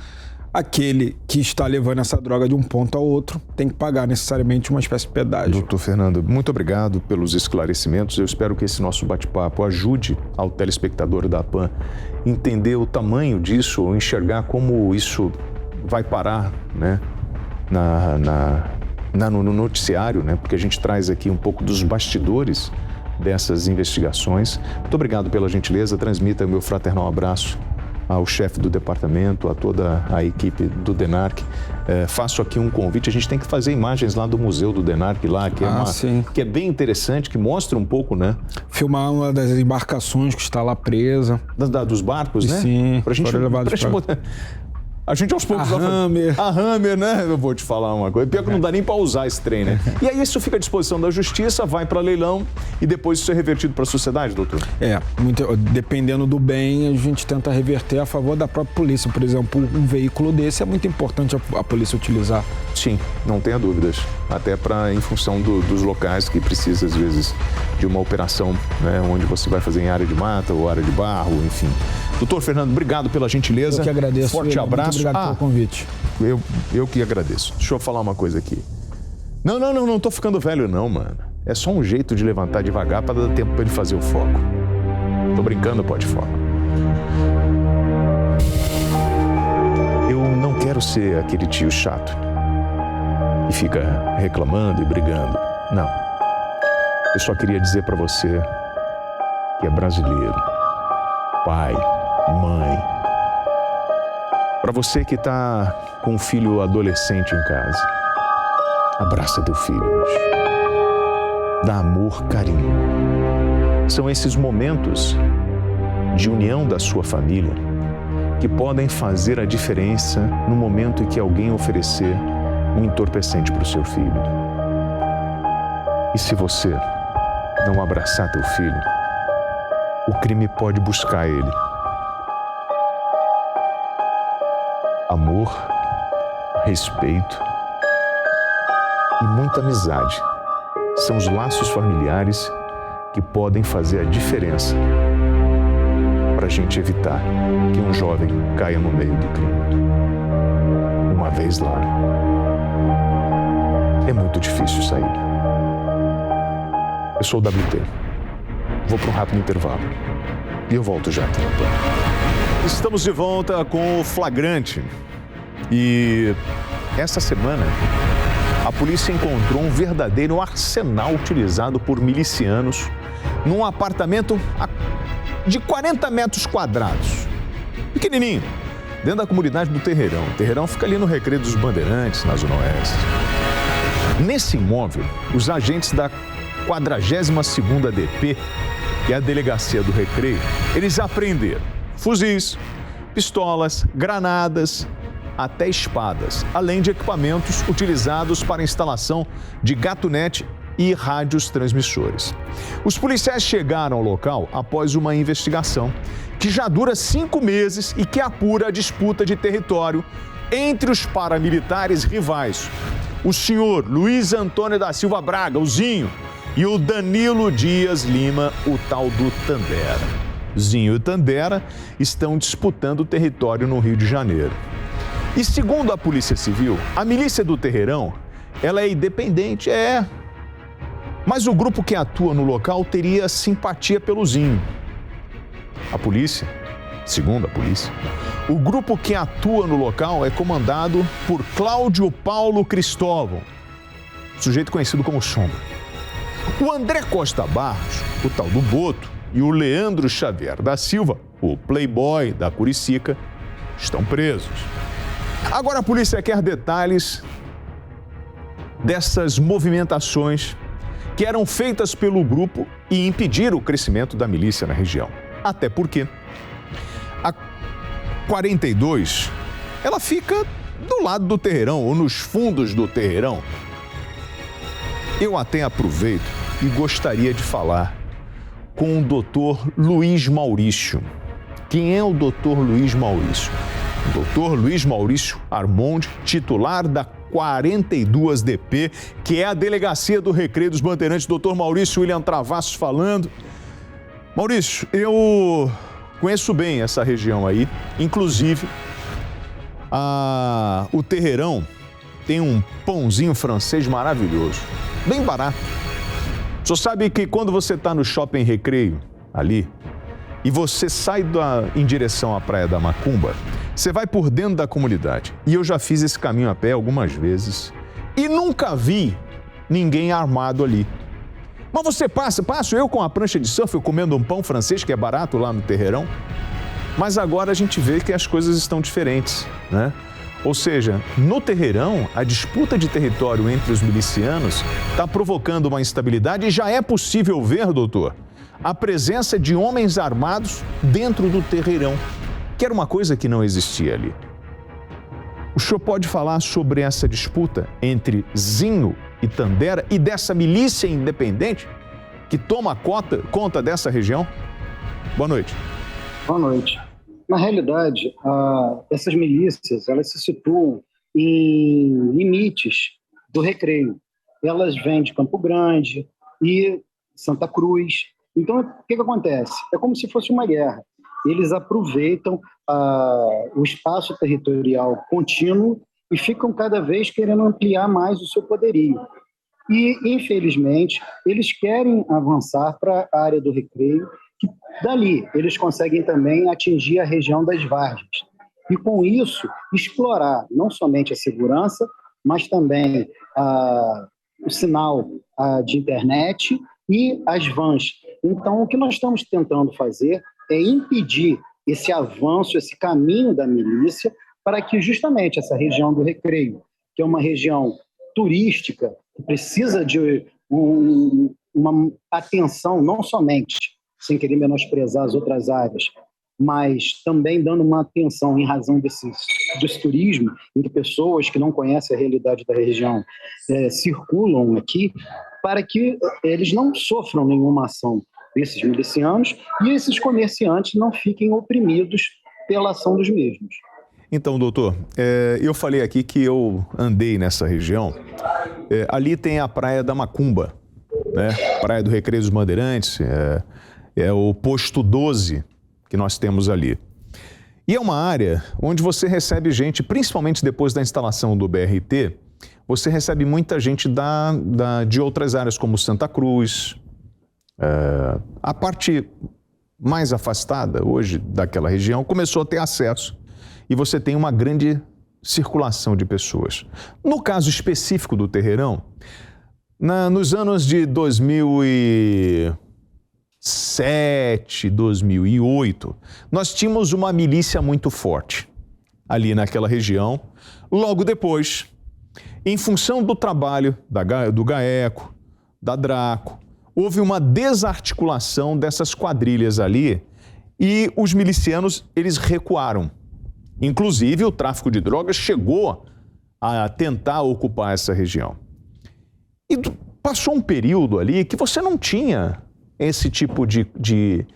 aquele que está levando essa droga de um ponto ao outro tem que pagar necessariamente uma espécie de pedágio. Doutor Fernando, muito obrigado pelos esclarecimentos. Eu espero que esse nosso bate-papo ajude ao telespectador da PAN entender o tamanho disso, ou enxergar como isso vai parar, né, no noticiário, né, porque a gente traz aqui um pouco dos bastidores dessas investigações. Muito obrigado pela gentileza. Transmita meu fraternal abraço ao chefe do departamento, a toda a equipe do DENARC. Faço aqui um convite, a gente tem que fazer imagens lá do Museu do DENARC, lá, que é bem interessante, que mostra um pouco, né? Filmar uma das embarcações que está lá presa. Dos barcos, né? Sim, pra gente A gente aos poucos... A Hummer, né? Eu vou te falar uma coisa. Pior que não dá nem para usar esse trem, né? E aí isso fica à disposição da justiça, vai para leilão e depois isso é revertido para a sociedade, doutor? Dependendo do bem, a gente tenta reverter a favor da própria polícia. Por exemplo, um veículo desse é muito importante a polícia utilizar. Sim, não tenha dúvidas. Até em função dos locais que precisa, às vezes, de uma operação, né, onde você vai fazer em área de mata ou área de barro, enfim. Doutor Fernando, obrigado pela gentileza. Eu que agradeço. Forte abraço. Muito obrigado pelo convite. Eu que agradeço. Deixa eu falar uma coisa aqui. Não tô ficando velho não, mano. É só um jeito de levantar devagar para dar tempo para ele fazer o foco. Tô brincando, pó de foco. Eu não quero ser aquele tio chato que fica reclamando e brigando. Não. Eu só queria dizer para você que é brasileiro. Pai, mãe. Para você que está com um filho adolescente em casa, Abraça teu filho hoje. Dá amor, carinho. São esses momentos de união da sua família que podem fazer a diferença no momento em que alguém oferecer um entorpecente para o seu filho. E se você não abraçar teu filho, o crime pode buscar ele. Amor, respeito e muita amizade são os laços familiares que podem fazer a diferença para a gente evitar que um jovem caia no meio do crime. Uma vez lá, é muito difícil sair. Eu sou o WT. Vou para um rápido intervalo e eu volto já. Estamos de volta com o Flagrante. E essa semana, a polícia encontrou um verdadeiro arsenal utilizado por milicianos num apartamento de 40 metros quadrados. Pequenininho, dentro da comunidade do Terreirão. O Terreirão fica ali no Recreio dos Bandeirantes, na Zona Oeste. Nesse imóvel, os agentes da 42ª DP, que é a Delegacia do Recreio, eles apreenderam fuzis, pistolas, granadas, até espadas, além de equipamentos utilizados para a instalação de gatunete e rádios transmissores. Os policiais chegaram ao local após uma investigação que já dura 5 meses e que apura a disputa de território entre os paramilitares rivais, o senhor Luiz Antônio da Silva Braga, o Zinho, e o Danilo Dias Lima, o tal do Tandera. Zinho e Tandera estão disputando o território no Rio de Janeiro. E segundo a Polícia Civil, a milícia do Terreirão, ela é independente, mas o grupo que atua no local teria simpatia pelo Zinho. A polícia, segundo a polícia, o grupo que atua no local é comandado por Cláudio Paulo Cristóvão, sujeito conhecido como Sombra. O André Costa Barros, o tal do Boto, e o Leandro Xavier da Silva, o playboy da Curicica, estão presos. Agora a polícia quer detalhes dessas movimentações que eram feitas pelo grupo e impediram o crescimento da milícia na região. Até porque a 42, ela fica do lado do Terreirão, ou nos fundos do Terreirão. Eu até aproveito e gostaria de falar com o Dr. Luiz Maurício. Quem é o Dr. Luiz Maurício? O Dr. Luiz Maurício Armonde, titular da 42DP, que é a Delegacia do Recreio dos Bandeirantes. Dr. Maurício William Travassos falando. Maurício, eu conheço bem essa região aí, inclusive o Terreirão tem um pãozinho francês maravilhoso, bem barato. Só sabe que quando você está no Shopping Recreio, ali, e você sai em direção à Praia da Macumba, você vai por dentro da comunidade. E eu já fiz esse caminho a pé algumas vezes e nunca vi ninguém armado ali. Mas você passo eu com a prancha de surf, eu comendo um pão francês que é barato lá no Terreirão. Mas agora a gente vê que as coisas estão diferentes, né? Ou seja, no Terreirão, a disputa de território entre os milicianos está provocando uma instabilidade e já é possível ver, doutor, a presença de homens armados dentro do Terreirão, que era uma coisa que não existia ali. O senhor pode falar sobre essa disputa entre Zinho e Tandera e dessa milícia independente que toma conta dessa região? Boa noite. Boa noite. Na realidade, essas milícias, elas se situam em limites do Recreio. Elas vêm de Campo Grande e Santa Cruz. Então, o que acontece? É como se fosse uma guerra. Eles aproveitam o espaço territorial contínuo e ficam cada vez querendo ampliar mais o seu poderio. E, infelizmente, eles querem avançar para a área do Recreio, que dali eles conseguem também atingir a região das Várzeas. E, com isso, explorar não somente a segurança, mas também o sinal de internet e as vans. Então, o que nós estamos tentando fazer é impedir esse avanço, esse caminho da milícia, para que justamente essa região do Recreio, que é uma região turística, que precisa de uma atenção, não somente, sem querer menosprezar as outras áreas, mas também dando uma atenção em razão desse turismo, em que pessoas que não conhecem a realidade da região circulam aqui, para que eles não sofram nenhuma ação desses milicianos e esses comerciantes não fiquem oprimidos pela ação dos mesmos. Então, doutor, eu falei aqui que eu andei nessa região. Ali tem a Praia da Macumba, né? Praia do Recreio dos Bandeirantes, é o posto 12 que nós temos ali. E é uma área onde você recebe gente, principalmente depois da instalação do BRT, você recebe muita gente de outras áreas, como Santa Cruz. A parte mais afastada hoje daquela região começou a ter acesso e você tem uma grande circulação de pessoas. No caso específico do Terreirão, nos anos de 2007, 2008, nós tínhamos uma milícia muito forte ali naquela região. Logo depois, em função do trabalho do GAECO, da DRACO, houve uma desarticulação dessas quadrilhas ali e os milicianos, eles recuaram. Inclusive, o tráfico de drogas chegou a tentar ocupar essa região. E passou um período ali que você não tinha esse tipo de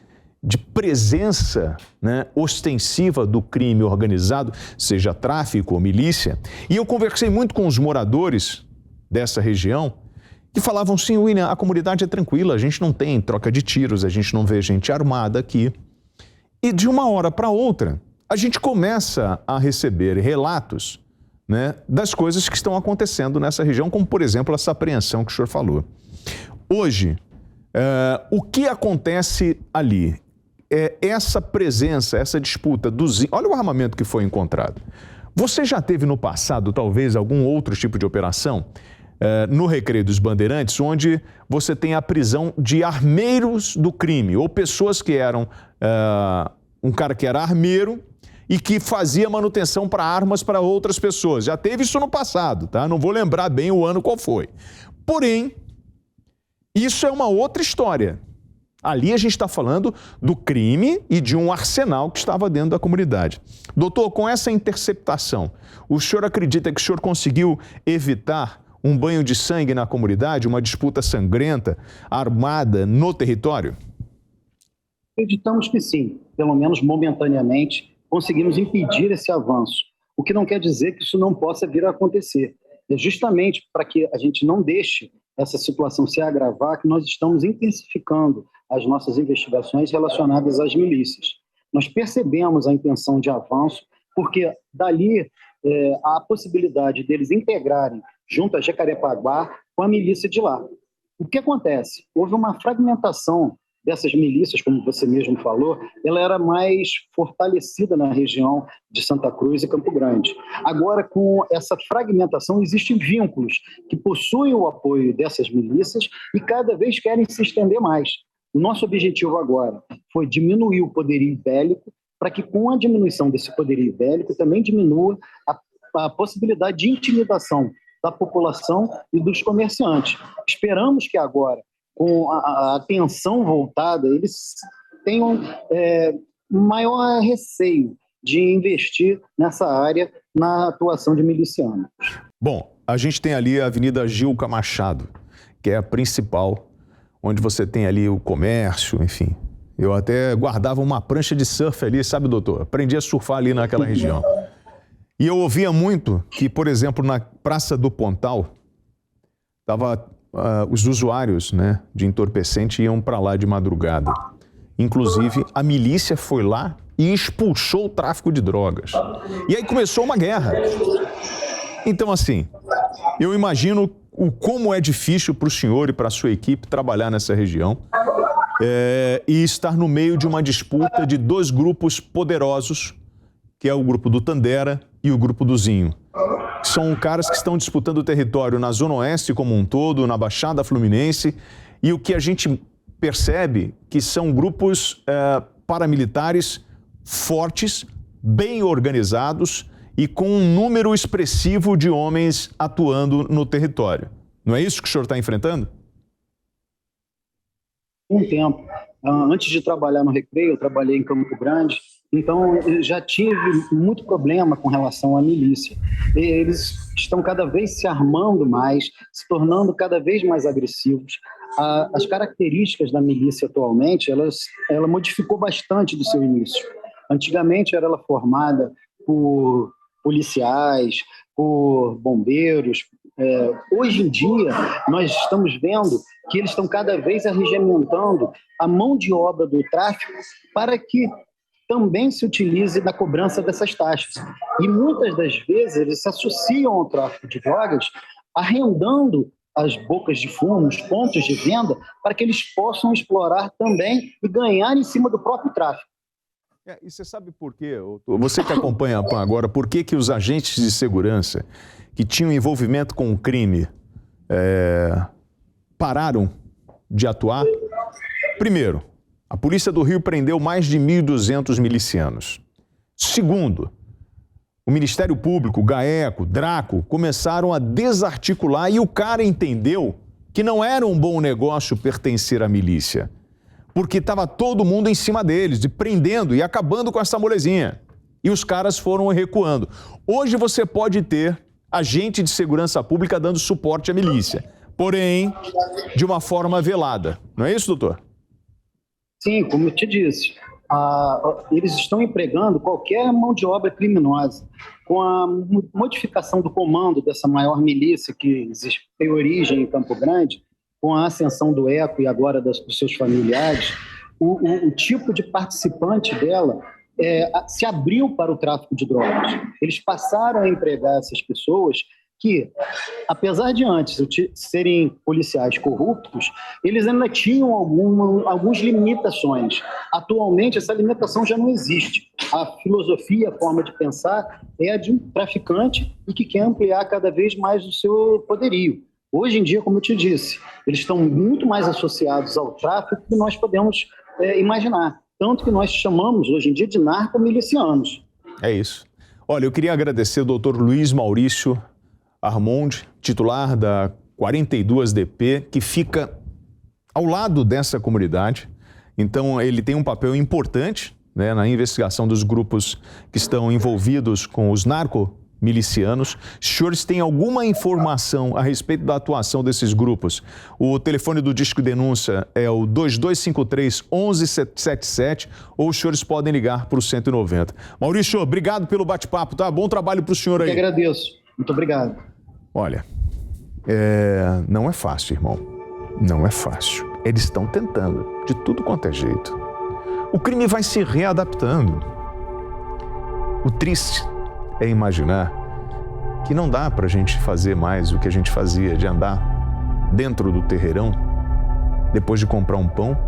presença, né, ostensiva do crime organizado, seja tráfico ou milícia. E eu conversei muito com os moradores dessa região que falavam assim, William, a comunidade é tranquila, a gente não tem troca de tiros, a gente não vê gente armada aqui. E de uma hora para outra, a gente começa a receber relatos, né, das coisas que estão acontecendo nessa região, como, por exemplo, essa apreensão que o senhor falou. Hoje, o que acontece ali? Essa presença, essa disputa dos... Olha o armamento que foi encontrado. Você já teve no passado, talvez, algum outro tipo de operação no Recreio dos Bandeirantes, onde você tem a prisão de armeiros do crime, ou pessoas que eram... um cara que era armeiro e que fazia manutenção para armas para outras pessoas. Já teve isso no passado, tá? Não vou lembrar bem o ano qual foi. Porém, isso é uma outra história. Ali a gente está falando do crime e de um arsenal que estava dentro da comunidade. Doutor, com essa interceptação, o senhor acredita que o senhor conseguiu evitar um banho de sangue na comunidade, uma disputa sangrenta, armada no território? Acreditamos que sim, pelo menos momentaneamente, conseguimos impedir esse avanço. O que não quer dizer que isso não possa vir a acontecer. É justamente para que a gente não deixe essa situação se agravar que nós estamos intensificando as nossas investigações relacionadas às milícias. Nós percebemos a intenção de avanço, porque dali há a possibilidade deles integrarem junto a Jacarepaguá com a milícia de lá. O que acontece? Houve uma fragmentação dessas milícias, como você mesmo falou, ela era mais fortalecida na região de Santa Cruz e Campo Grande. Agora, com essa fragmentação, existem vínculos que possuem o apoio dessas milícias e cada vez querem se estender mais. O nosso objetivo agora foi diminuir o poderio bélico, para que com a diminuição desse poderio bélico também diminua a possibilidade de intimidação da população e dos comerciantes. Esperamos que agora, com a atenção voltada, eles tenham maior receio de investir nessa área na atuação de milicianos. Bom, a gente tem ali a Avenida Gilca Machado, que é a principal, onde você tem ali o comércio, enfim. Eu até guardava uma prancha de surf ali, sabe, doutor? Aprendi a surfar ali naquela região. E eu ouvia muito que, por exemplo, na Praça do Pontal, os usuários, né, de entorpecente iam para lá de madrugada. Inclusive, a milícia foi lá e expulsou o tráfico de drogas. E aí começou uma guerra. Então, assim, eu imagino como é difícil para o senhor e para a sua equipe trabalhar nessa região e estar no meio de uma disputa de dois grupos poderosos, que é o grupo do Tandera e o grupo do Zinho. São caras que estão disputando o território na Zona Oeste como um todo, na Baixada Fluminense, e o que a gente percebe que são grupos paramilitares fortes, bem organizados e com um número expressivo de homens atuando no território. Não é isso que o senhor está enfrentando? Um tempo. Antes de trabalhar no Recreio, eu trabalhei em Campo Grande, então eu já tive muito problema com relação à milícia. Eles estão cada vez se armando mais, se tornando cada vez mais agressivos. As características da milícia atualmente, ela modificou bastante do seu início. Antigamente era ela formada por policiais, por bombeiros. Hoje em dia, nós estamos vendo que eles estão cada vez arregimentando a mão de obra do tráfico para que também se utilize na cobrança dessas taxas. E muitas das vezes eles se associam ao tráfico de drogas, arrendando as bocas de fumo, os pontos de venda, para que eles possam explorar também e ganhar em cima do próprio tráfico. E você sabe por quê? Você que acompanha a PAN agora, por que os agentes de segurança que tinham envolvimento com o crime pararam de atuar? Primeiro, a Polícia do Rio prendeu mais de 1.200 milicianos. Segundo, o Ministério Público, GAECO, DRACO, começaram a desarticular e o cara entendeu que não era um bom negócio pertencer à milícia, porque estava todo mundo em cima deles, e prendendo e acabando com essa molezinha. E os caras foram recuando. Hoje você pode ter agente de segurança pública dando suporte à milícia, porém, de uma forma velada. Não é isso, doutor? Sim, como eu te disse, eles estão empregando qualquer mão de obra criminosa. Com a modificação do comando dessa maior milícia que tem origem em Campo Grande, com a ascensão do ECO e agora dos seus familiares, o tipo de participante dela se abriu para o tráfico de drogas. Eles passaram a empregar essas pessoas que, apesar de antes serem policiais corruptos, eles ainda tinham algumas limitações. Atualmente, essa limitação já não existe. A filosofia, a forma de pensar é a de um traficante e que quer ampliar cada vez mais o seu poderio. Hoje em dia, como eu te disse, eles estão muito mais associados ao tráfico do que nós podemos imaginar. Tanto que nós chamamos, hoje em dia, de narcomilicianos. É isso. Olha, eu queria agradecer ao doutor Luiz Maurício Armond, titular da 42DP, que fica ao lado dessa comunidade. Então, ele tem um papel importante, né, na investigação dos grupos que estão envolvidos com os narcomilicianos. Se os senhores têm alguma informação a respeito da atuação desses grupos, o telefone do Disque Denúncia é o 2253-1177, ou os senhores podem ligar para o 190. Maurício, obrigado pelo bate-papo, tá? Bom trabalho para o senhor aí. Eu que agradeço. Muito obrigado. Olha, não é fácil, irmão. Não é fácil. Eles estão tentando, de tudo quanto é jeito. O crime vai se readaptando. O triste é imaginar que não dá para a gente fazer mais o que a gente fazia de andar dentro do terreirão, depois de comprar um pão,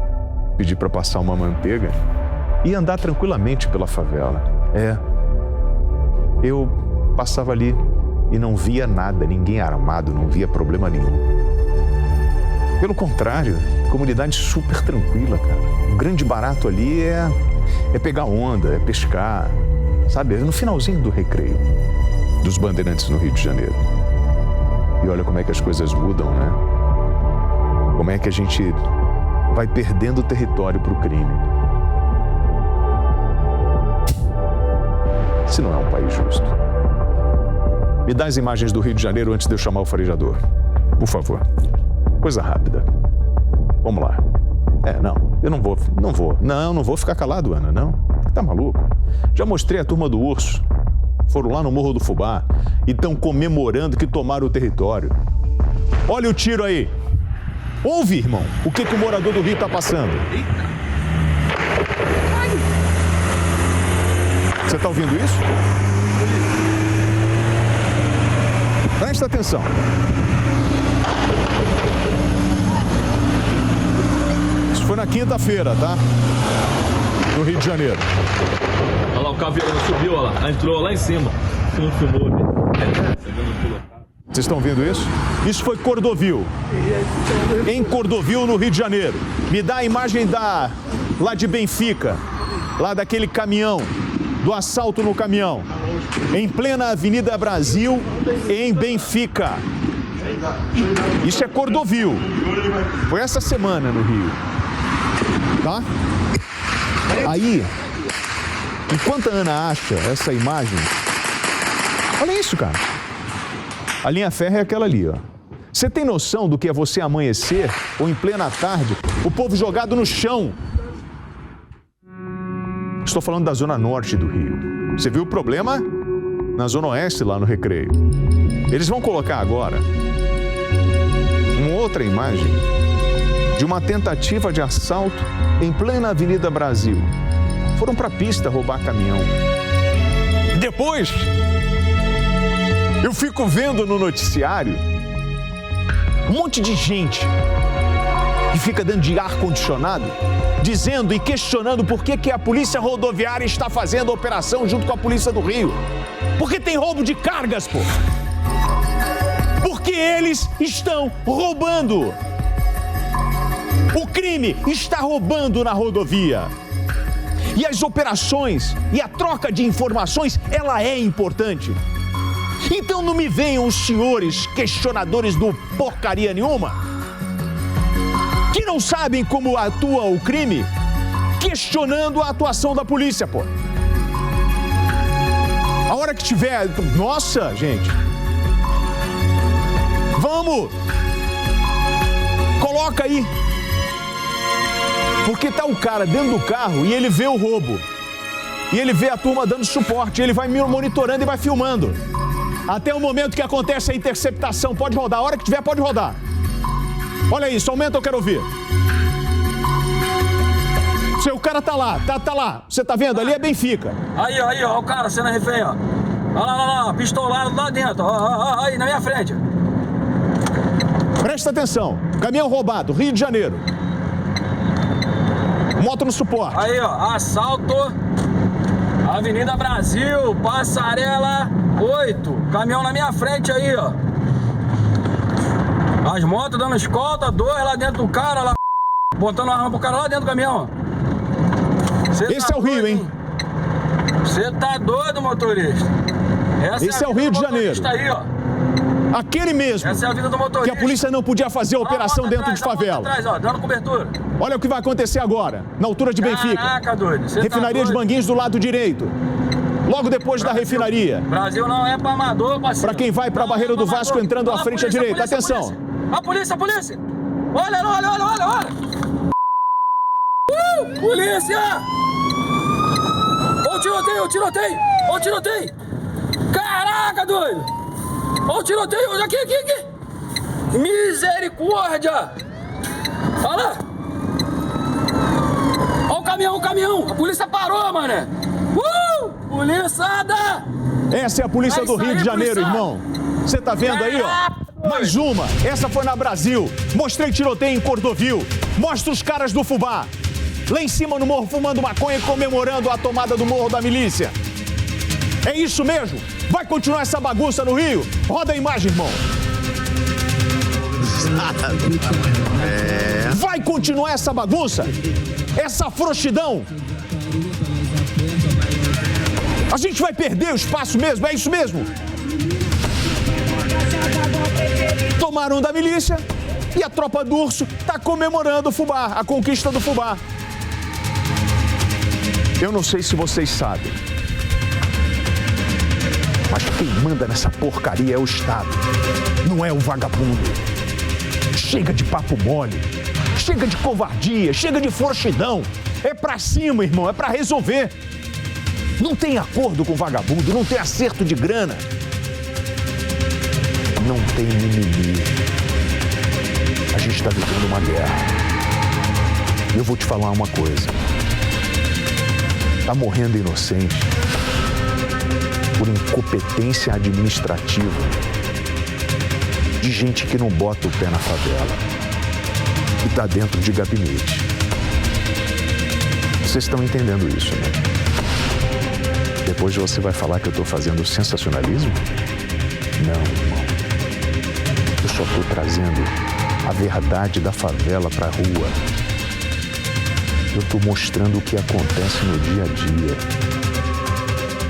pedir para passar uma manteiga e andar tranquilamente pela favela. Eu passava ali e não via nada, ninguém armado, não via problema nenhum. Pelo contrário, comunidade super tranquila, cara. O grande barato ali é pegar onda, é pescar, sabe? No finalzinho do Recreio, dos Bandeirantes no Rio de Janeiro. E olha como é que as coisas mudam, né? Como é que a gente vai perdendo território para o crime. Esse não é um país justo. Me dá as imagens do Rio de Janeiro antes de eu chamar o farejador. Por favor. Coisa rápida. Vamos lá. Eu não vou ficar calado, Ana, não. Tá maluco? Já mostrei a turma do Urso. Foram lá no Morro do Fubá e estão comemorando que tomaram o território. Olha o tiro aí. Ouve, irmão, o que o morador do Rio tá passando. Você tá ouvindo isso? Presta atenção. Isso foi na quinta-feira, tá? No Rio de Janeiro. Olha lá, o caveirão subiu, olha lá. Entrou lá em cima. Você não filmou, né? Vocês estão vendo isso? Isso foi Cordovil. Em Cordovil, no Rio de Janeiro. Me dá a imagem lá de Benfica. Lá daquele caminhão do assalto no caminhão, em plena Avenida Brasil, em Benfica. Isso é Cordovil. Foi essa semana no Rio. Tá? Aí, enquanto a Ana acha essa imagem, olha isso, cara. A linha férrea é aquela ali, ó. Você tem noção do que é você amanhecer, ou em plena tarde, o povo jogado no chão? Estou falando da zona norte do Rio. Você viu o problema? Na zona oeste, lá no Recreio. Eles vão colocar agora uma outra imagem de uma tentativa de assalto em plena Avenida Brasil. Foram para a pista roubar caminhão. Depois, eu fico vendo no noticiário um monte de gente que fica dentro de ar-condicionado, dizendo e questionando por que a Polícia Rodoviária está fazendo a operação junto com a Polícia do Rio. Porque tem roubo de cargas, pô. Porque eles estão roubando. O crime está roubando na rodovia. E as operações e a troca de informações, ela é importante. Então não me venham os senhores questionadores do porcaria nenhuma, que não sabem como atua o crime, questionando a atuação da polícia, pô. A hora que tiver... Nossa, gente. Vamos. Coloca aí. Porque tá o cara dentro do carro e ele vê o roubo. E ele vê a turma dando suporte. Ele vai monitorando e vai filmando. Até o momento que acontece a interceptação. Pode rodar. A hora que tiver, pode rodar. Olha isso. Aumenta, eu quero ouvir. O cara tá lá. Tá lá. Você tá vendo? Ali é Benfica. Aí, ó. O cara sendo refém, ó. Olha lá. Pistolado lá dentro. Ó, aí, na minha frente. Presta atenção. Caminhão roubado. Rio de Janeiro. Moto no suporte. Aí, ó, assalto, Avenida Brasil, Passarela 8, caminhão na minha frente aí, ó. As motos dando escolta, 2 lá dentro do cara, lá, botando a arma pro cara lá dentro do caminhão. Esse é o Rio, hein? Você tá doido, motorista? Esse é o Rio de Janeiro. Aí, ó. Aquele mesmo. Essa é a vida do motorista. Que a polícia não podia fazer a operação dentro de favela. Atrás, ó, dando cobertura. Olha o que vai acontecer agora, na altura de Benfica. Caraca, doido. Refinaria de Manguinhos do lado direito. Logo depois da refinaria. Brasil não é pra amador, parceiro. Pra quem vai pra barreira do Vasco entrando à frente à direita. Atenção. A polícia. Olha. Polícia! Ó o tiroteio. Caraca, doido. Ó o tiroteio. Aqui. Misericórdia. Olha lá. Ó o caminhão. A polícia parou, mané. Polícia! Essa é a polícia do Rio de Janeiro, irmão. Você tá vendo aí, ó? Mais uma. Essa foi na Brasil. Mostrei tiroteio em Cordovil. Mostra os caras do Fubá. Lá em cima no morro fumando maconha e comemorando a tomada do morro da milícia. É isso mesmo? Vai continuar essa bagunça no Rio? Roda a imagem, irmão. Vai continuar essa bagunça? Essa frouxidão? A gente vai perder o espaço mesmo? É isso mesmo? Tomaram da milícia e a tropa do Urso está comemorando o Fubá, a conquista do Fubá. Eu não sei se vocês sabem, mas quem manda nessa porcaria é o Estado, não é o vagabundo. Chega de papo mole, chega de covardia, chega de frouxidão. É pra cima, irmão, é pra resolver. Não tem acordo com o vagabundo, não tem acerto de grana. Não tem mimimi. A gente está vivendo uma guerra. Eu vou te falar uma coisa. Está morrendo inocente por incompetência administrativa de gente que não bota o pé na favela e está dentro de gabinete. Vocês estão entendendo isso, né? Depois você vai falar que eu estou fazendo sensacionalismo? Não, irmão. Eu só estou trazendo a verdade da favela para a rua. Eu estou mostrando o que acontece no dia a dia.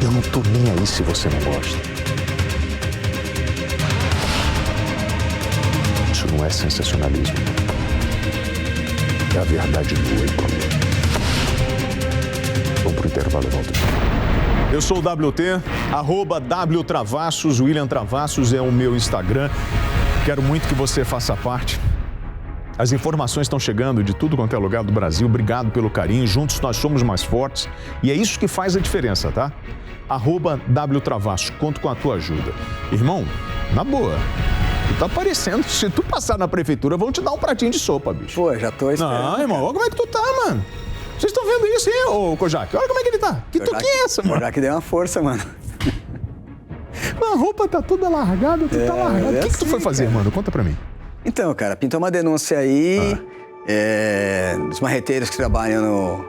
Eu não tô nem aí se você não gosta. Isso não é sensacionalismo. É a verdade nua e crua. Vamos pro intervalo e volto. Eu sou o WT, @WTravassos, William Travassos é o meu Instagram. Quero muito que você faça parte. As informações estão chegando de tudo quanto é lugar do Brasil. Obrigado pelo carinho. Juntos nós somos mais fortes. E é isso que faz a diferença, tá? @WTravassos. Conto com a tua ajuda. Irmão, na boa, tu tá parecendo. Se tu passar na prefeitura, vão te dar um pratinho de sopa, bicho. Pô, já tô esperando. Não, irmão, olha como é que tu tá, mano. Vocês estão vendo isso, hein, ô Kojak? Olha como é que ele tá. Que toquinha é essa, mano? Já que deu uma força, mano. A roupa tá toda largada, tu tá largado. O que tu foi fazer, cara, mano? Conta pra mim. Então, cara, pintou uma denúncia aí dos marreteiros que trabalham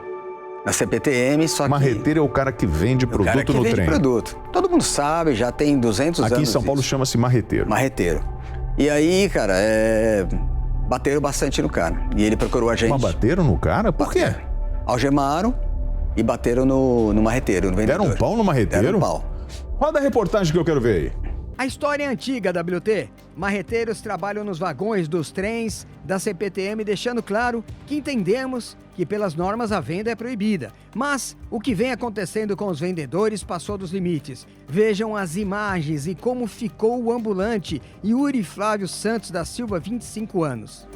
na CPTM, só que... Marreteiro é o cara que vende produto no trem. O cara que vende produto. Todo mundo sabe, já tem 200 anos. Aqui em São Paulo chama-se marreteiro. Marreteiro. E aí, cara, bateram bastante no cara. E ele procurou a gente. Mas bateram no cara? Por quê? Algemaram e bateram no marreteiro, no vendedor. Deram um pau no marreteiro? Deram um pau. Roda a reportagem que eu quero ver aí. A história é antiga, WT. Marreteiros trabalham nos vagões dos trens da CPTM, deixando claro que entendemos que pelas normas a venda é proibida. Mas o que vem acontecendo com os vendedores passou dos limites. Vejam as imagens e como ficou o ambulante Yuri Flávio Santos da Silva, 25 anos.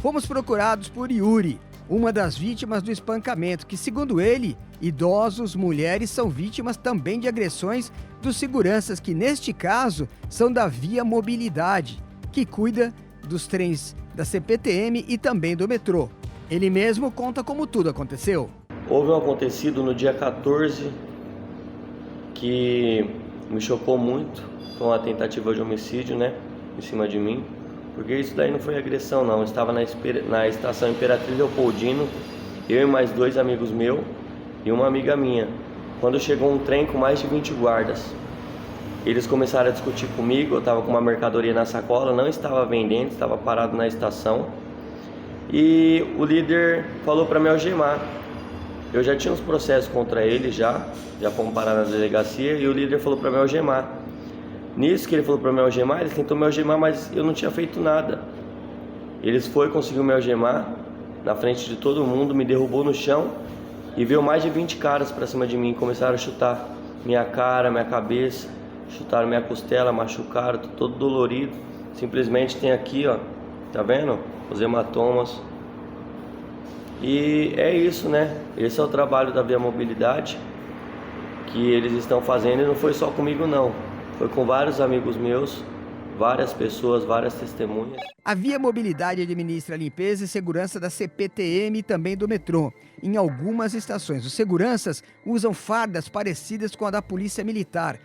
Fomos procurados por Yuri, uma das vítimas do espancamento, que, segundo ele, idosos, mulheres são vítimas também de agressões dos seguranças, que neste caso são da Via Mobilidade, que cuida dos trens da CPTM e também do metrô. Ele mesmo conta como tudo aconteceu. Houve um acontecido no dia 14 que me chocou muito, foi uma tentativa de homicídio, né, em cima de mim. Porque isso daí não foi agressão, não. Eu estava na estação Imperatriz Leopoldino, eu e mais 2 amigos meus e uma amiga minha. Quando chegou um trem com mais de 20 guardas, eles começaram a discutir comigo. Eu estava com uma mercadoria na sacola, não estava vendendo, estava parado na estação. E o líder falou para me algemar. Eu já tinha uns processos contra ele, já fomos parar na delegacia, e o líder falou para me algemar. Nisso que ele falou para me algemar, ele tentou me algemar, mas eu não tinha feito nada. Eles conseguiu me algemar na frente de todo mundo, me derrubou no chão e veio mais de 20 caras para cima de mim. Começaram a chutar minha cara, minha cabeça, chutaram minha costela, machucaram, tô todo dolorido. Simplesmente tem aqui, ó, tá vendo? Os hematomas. E é isso, né? Esse é o trabalho da Via Mobilidade que eles estão fazendo, e não foi só comigo, não. Foi com vários amigos meus, várias pessoas, várias testemunhas. A Via Mobilidade administra a limpeza e segurança da CPTM e também do metrô. Em algumas estações, os seguranças usam fardas parecidas com a da Polícia Militar.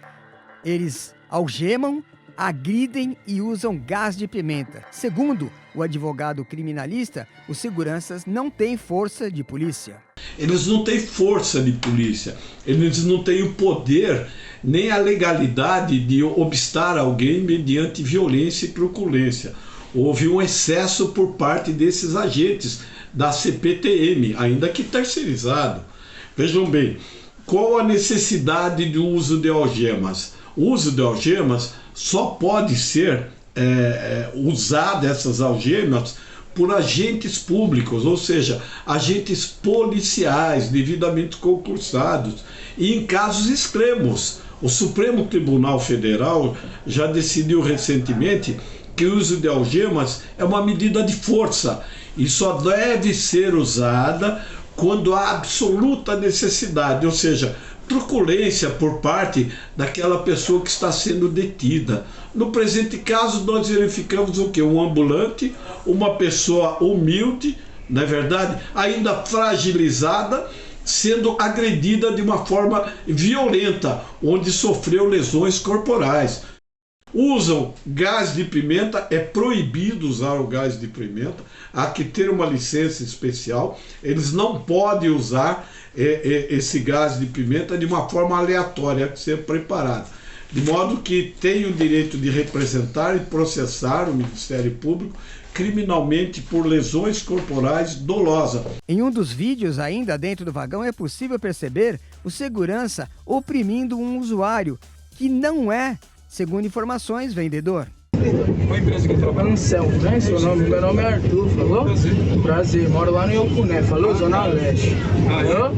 Eles algemam, agridem e usam gás de pimenta. Segundo o advogado criminalista, os seguranças não têm força de polícia. Eles não têm força de polícia, eles não têm o poder nem a legalidade de obstar alguém mediante violência e truculência. Houve um excesso por parte desses agentes da CPTM, ainda que terceirizado. Vejam bem, qual a necessidade do uso de algemas? O uso de algemas só pode ser usado, essas algemas, por agentes públicos, ou seja, agentes policiais devidamente concursados, e em casos extremos. O Supremo Tribunal Federal já decidiu recentemente que o uso de algemas é uma medida de força e só deve ser usada quando há absoluta necessidade, ou seja, truculência por parte daquela pessoa que está sendo detida. No presente caso, nós verificamos o quê? Um ambulante, uma pessoa humilde, não é verdade? Ainda fragilizada, sendo agredida de uma forma violenta, onde sofreu lesões corporais. Usam gás de pimenta, é proibido usar o gás de pimenta, há que ter uma licença especial, eles não podem usar esse gás de pimenta de uma forma aleatória, há que ser preparado. de modo que tem o direito de representar e processar o Ministério Público criminalmente por lesões corporais dolosas. Em um dos vídeos, ainda dentro do vagão, é possível perceber o segurança oprimindo um usuário que não é, segundo informações, vendedor. Uma empresa que trabalha no céu, né? Meu nome é Arthur, falou? Prazer, moro lá no Iocuné, falou? Zona Leste. Falou?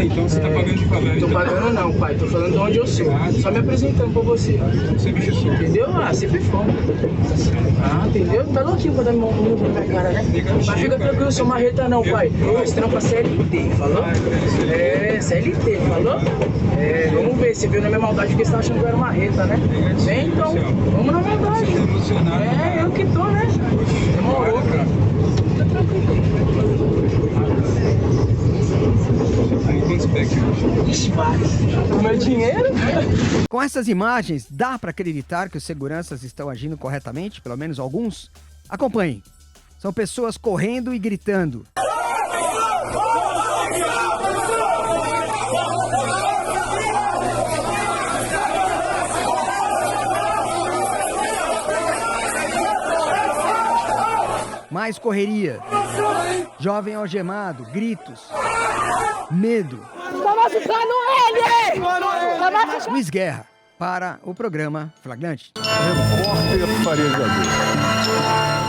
Então você tá pagando de favela? Tô pagando não, pai, tô falando de onde eu sou. Só me apresentando pra você. Você bicho sou. Entendeu? Sempre fomos. Entendeu? Tá louquinho pra dar minha mão na minha cara, né? Mas fica tranquilo, sou marreta não, pai. Nós trampa CLT, falou? CLT, falou? Vamos ver, você viu na minha maldade porque você tá achando que eu era marreta, né? Então, vamos na maldade. Eu que tô, né? Demorou, cara. Tá tranquilo. O meu dinheiro? Com essas imagens, dá para acreditar que os seguranças estão agindo corretamente, pelo menos alguns? Acompanhem. São pessoas correndo e gritando. Mais correria. Jovem algemado, gritos, medo. Estamos assustando ele! Luiz Guerra, para o programa Flagrante. Repórter farejador.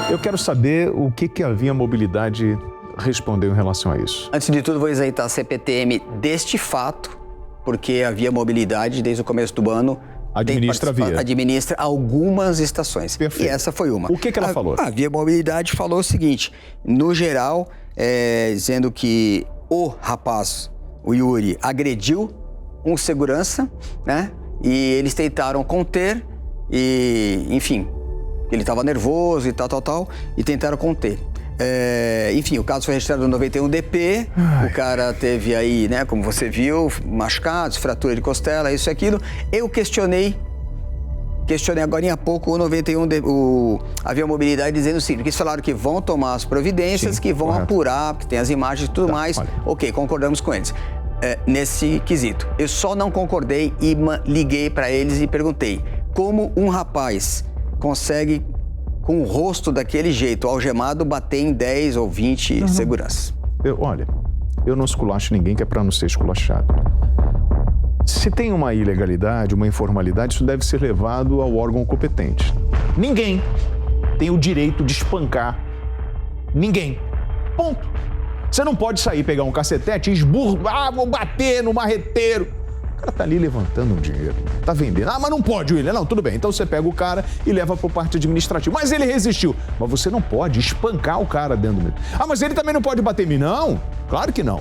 Eu quero saber o que a Via Mobilidade respondeu em relação a isso. Antes de tudo, vou isentar a CPTM deste fato, porque a Via Mobilidade, desde o começo do ano, administra algumas estações. Perfeito. E essa foi uma. O que ela falou? A Via Mobilidade falou o seguinte, no geral, dizendo que o rapaz, o Yuri, agrediu um segurança, né? E eles tentaram conter e, enfim, ele estava nervoso e tal, e tentaram conter. Enfim, o caso foi registrado no 91DP, o cara teve aí, né, como você viu, machucados, fratura de costela, isso e aquilo. Eu questionei agora há pouco a Via Mobilidade dizendo o seguinte, que eles falaram que vão tomar as providências, que vão apurar, que tem as imagens e tudo mais. Ok, concordamos com eles. Nesse quesito. Eu só não concordei e liguei para eles e perguntei como um rapaz consegue, com o rosto daquele jeito, algemado, bater em 10 ou 20 seguranças. Olha, eu não esculacho ninguém que é para não ser esculachado. Se tem uma ilegalidade, uma informalidade, isso deve ser levado ao órgão competente. Ninguém tem o direito de espancar ninguém. Ponto. Você não pode sair, pegar um cacetete e vou bater no marreteiro. O cara tá ali levantando um dinheiro, tá vendendo. Mas não pode, William. Não, tudo bem. Então você pega o cara e leva pro parte administrativo. Mas ele resistiu. Mas você não pode espancar o cara dentro do meio. Mas ele também não pode bater em mim? Não, claro que não.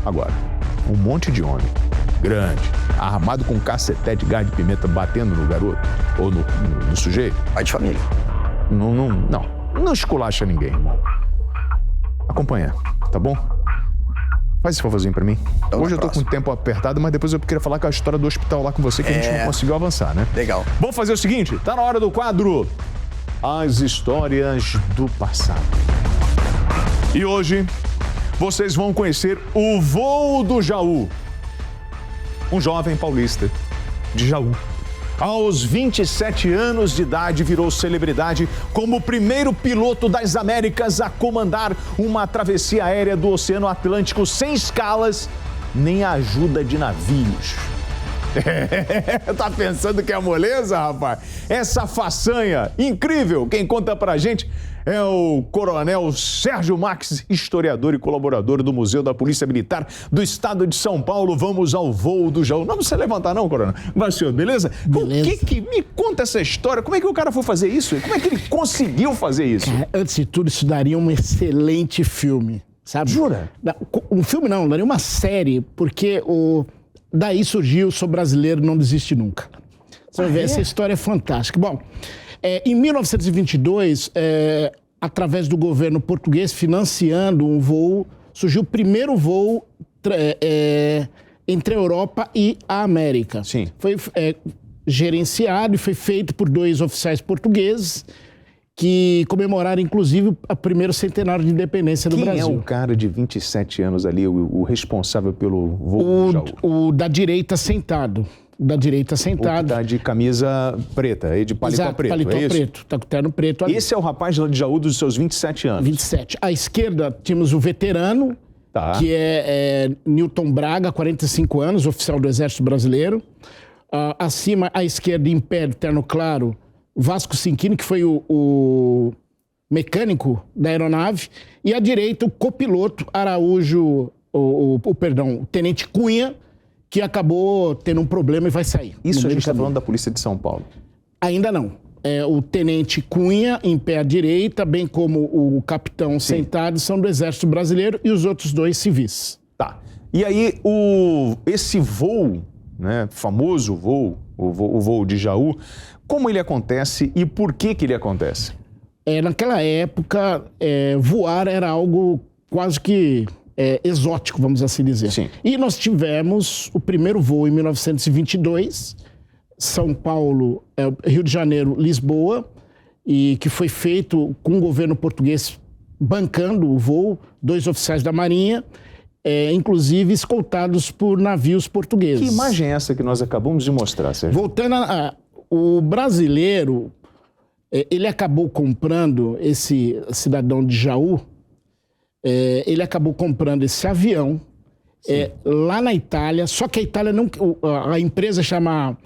Agora, um monte de homem grande, armado com cacetete, gás de pimenta, batendo no garoto ou no sujeito. Pai de família. Não esculacha ninguém, irmão. Acompanha, tá bom? Faz esse favorzinho pra mim. Então, hoje eu tô com o tempo apertado, mas depois eu queria falar com a história do hospital lá com você, que a gente não conseguiu avançar, né? Legal. Vamos fazer o seguinte, tá na hora do quadro As Histórias do Passado. E hoje vocês vão conhecer o voo do Jaú. Um jovem paulista de Jaú. Aos 27 anos de idade, virou celebridade como o primeiro piloto das Américas a comandar uma travessia aérea do Oceano Atlântico sem escalas nem ajuda de navios. Tá pensando que é moleza, rapaz? Essa façanha incrível, quem conta pra gente é o Coronel Sérgio Max, historiador e colaborador do Museu da Polícia Militar do Estado de São Paulo. Vamos ao voo do Jaú. Não precisa levantar não, Coronel. Vai, senhor, beleza? Me conta essa história. Como é que o cara foi fazer isso? Como é que ele conseguiu fazer isso? Antes de tudo, isso daria um excelente filme, sabe? Jura? Um filme não, daria uma série, porque daí surgiu Sou Brasileiro, Não Desiste Nunca. Você vai ver, essa história é fantástica. Bom, em 1922, através do governo português financiando um voo, surgiu o primeiro voo entre a Europa e a América. Sim. Foi gerenciado e foi feito por 2 oficiais portugueses que comemoraram, inclusive, o primeiro centenário de independência do Brasil. Quem é o cara de 27 anos ali, o responsável pelo voo do Jaú? O da direita sentado. da direita sentado. Tá de camisa preta, de paletó Exato, preto, paletó é isso? preto, tá com terno preto ali. Esse é o rapaz de Jaú dos seus 27 anos. 27. À esquerda tínhamos o veterano, que é Newton Braga, 45 anos, oficial do Exército Brasileiro. Acima, à esquerda, em pé, de terno claro, Vasco Cinquini, que foi o mecânico da aeronave. E à direita, o copiloto Araújo, o Tenente Cunha, que acabou tendo um problema e vai sair. Isso a gente está falando da Polícia de São Paulo? Ainda não. O Tenente Cunha, em pé à direita, bem como o capitão sentado, são do Exército Brasileiro e os outros 2 civis. Tá. E aí, esse voo, né, famoso voo, o voo de Jaú, como ele acontece e por que ele acontece? Naquela época, voar era algo quase que exótico, vamos assim dizer. Sim. E nós tivemos o primeiro voo em 1922, São Paulo, Rio de Janeiro, Lisboa, e que foi feito com o governo português bancando o voo, 2 oficiais da Marinha, inclusive escoltados por navios portugueses. Que imagem é essa que nós acabamos de mostrar, Sérgio? Voltando o brasileiro, ele acabou comprando, esse cidadão de Jaú, ele acabou comprando esse avião lá na Itália, só que a Itália não... A empresa chama...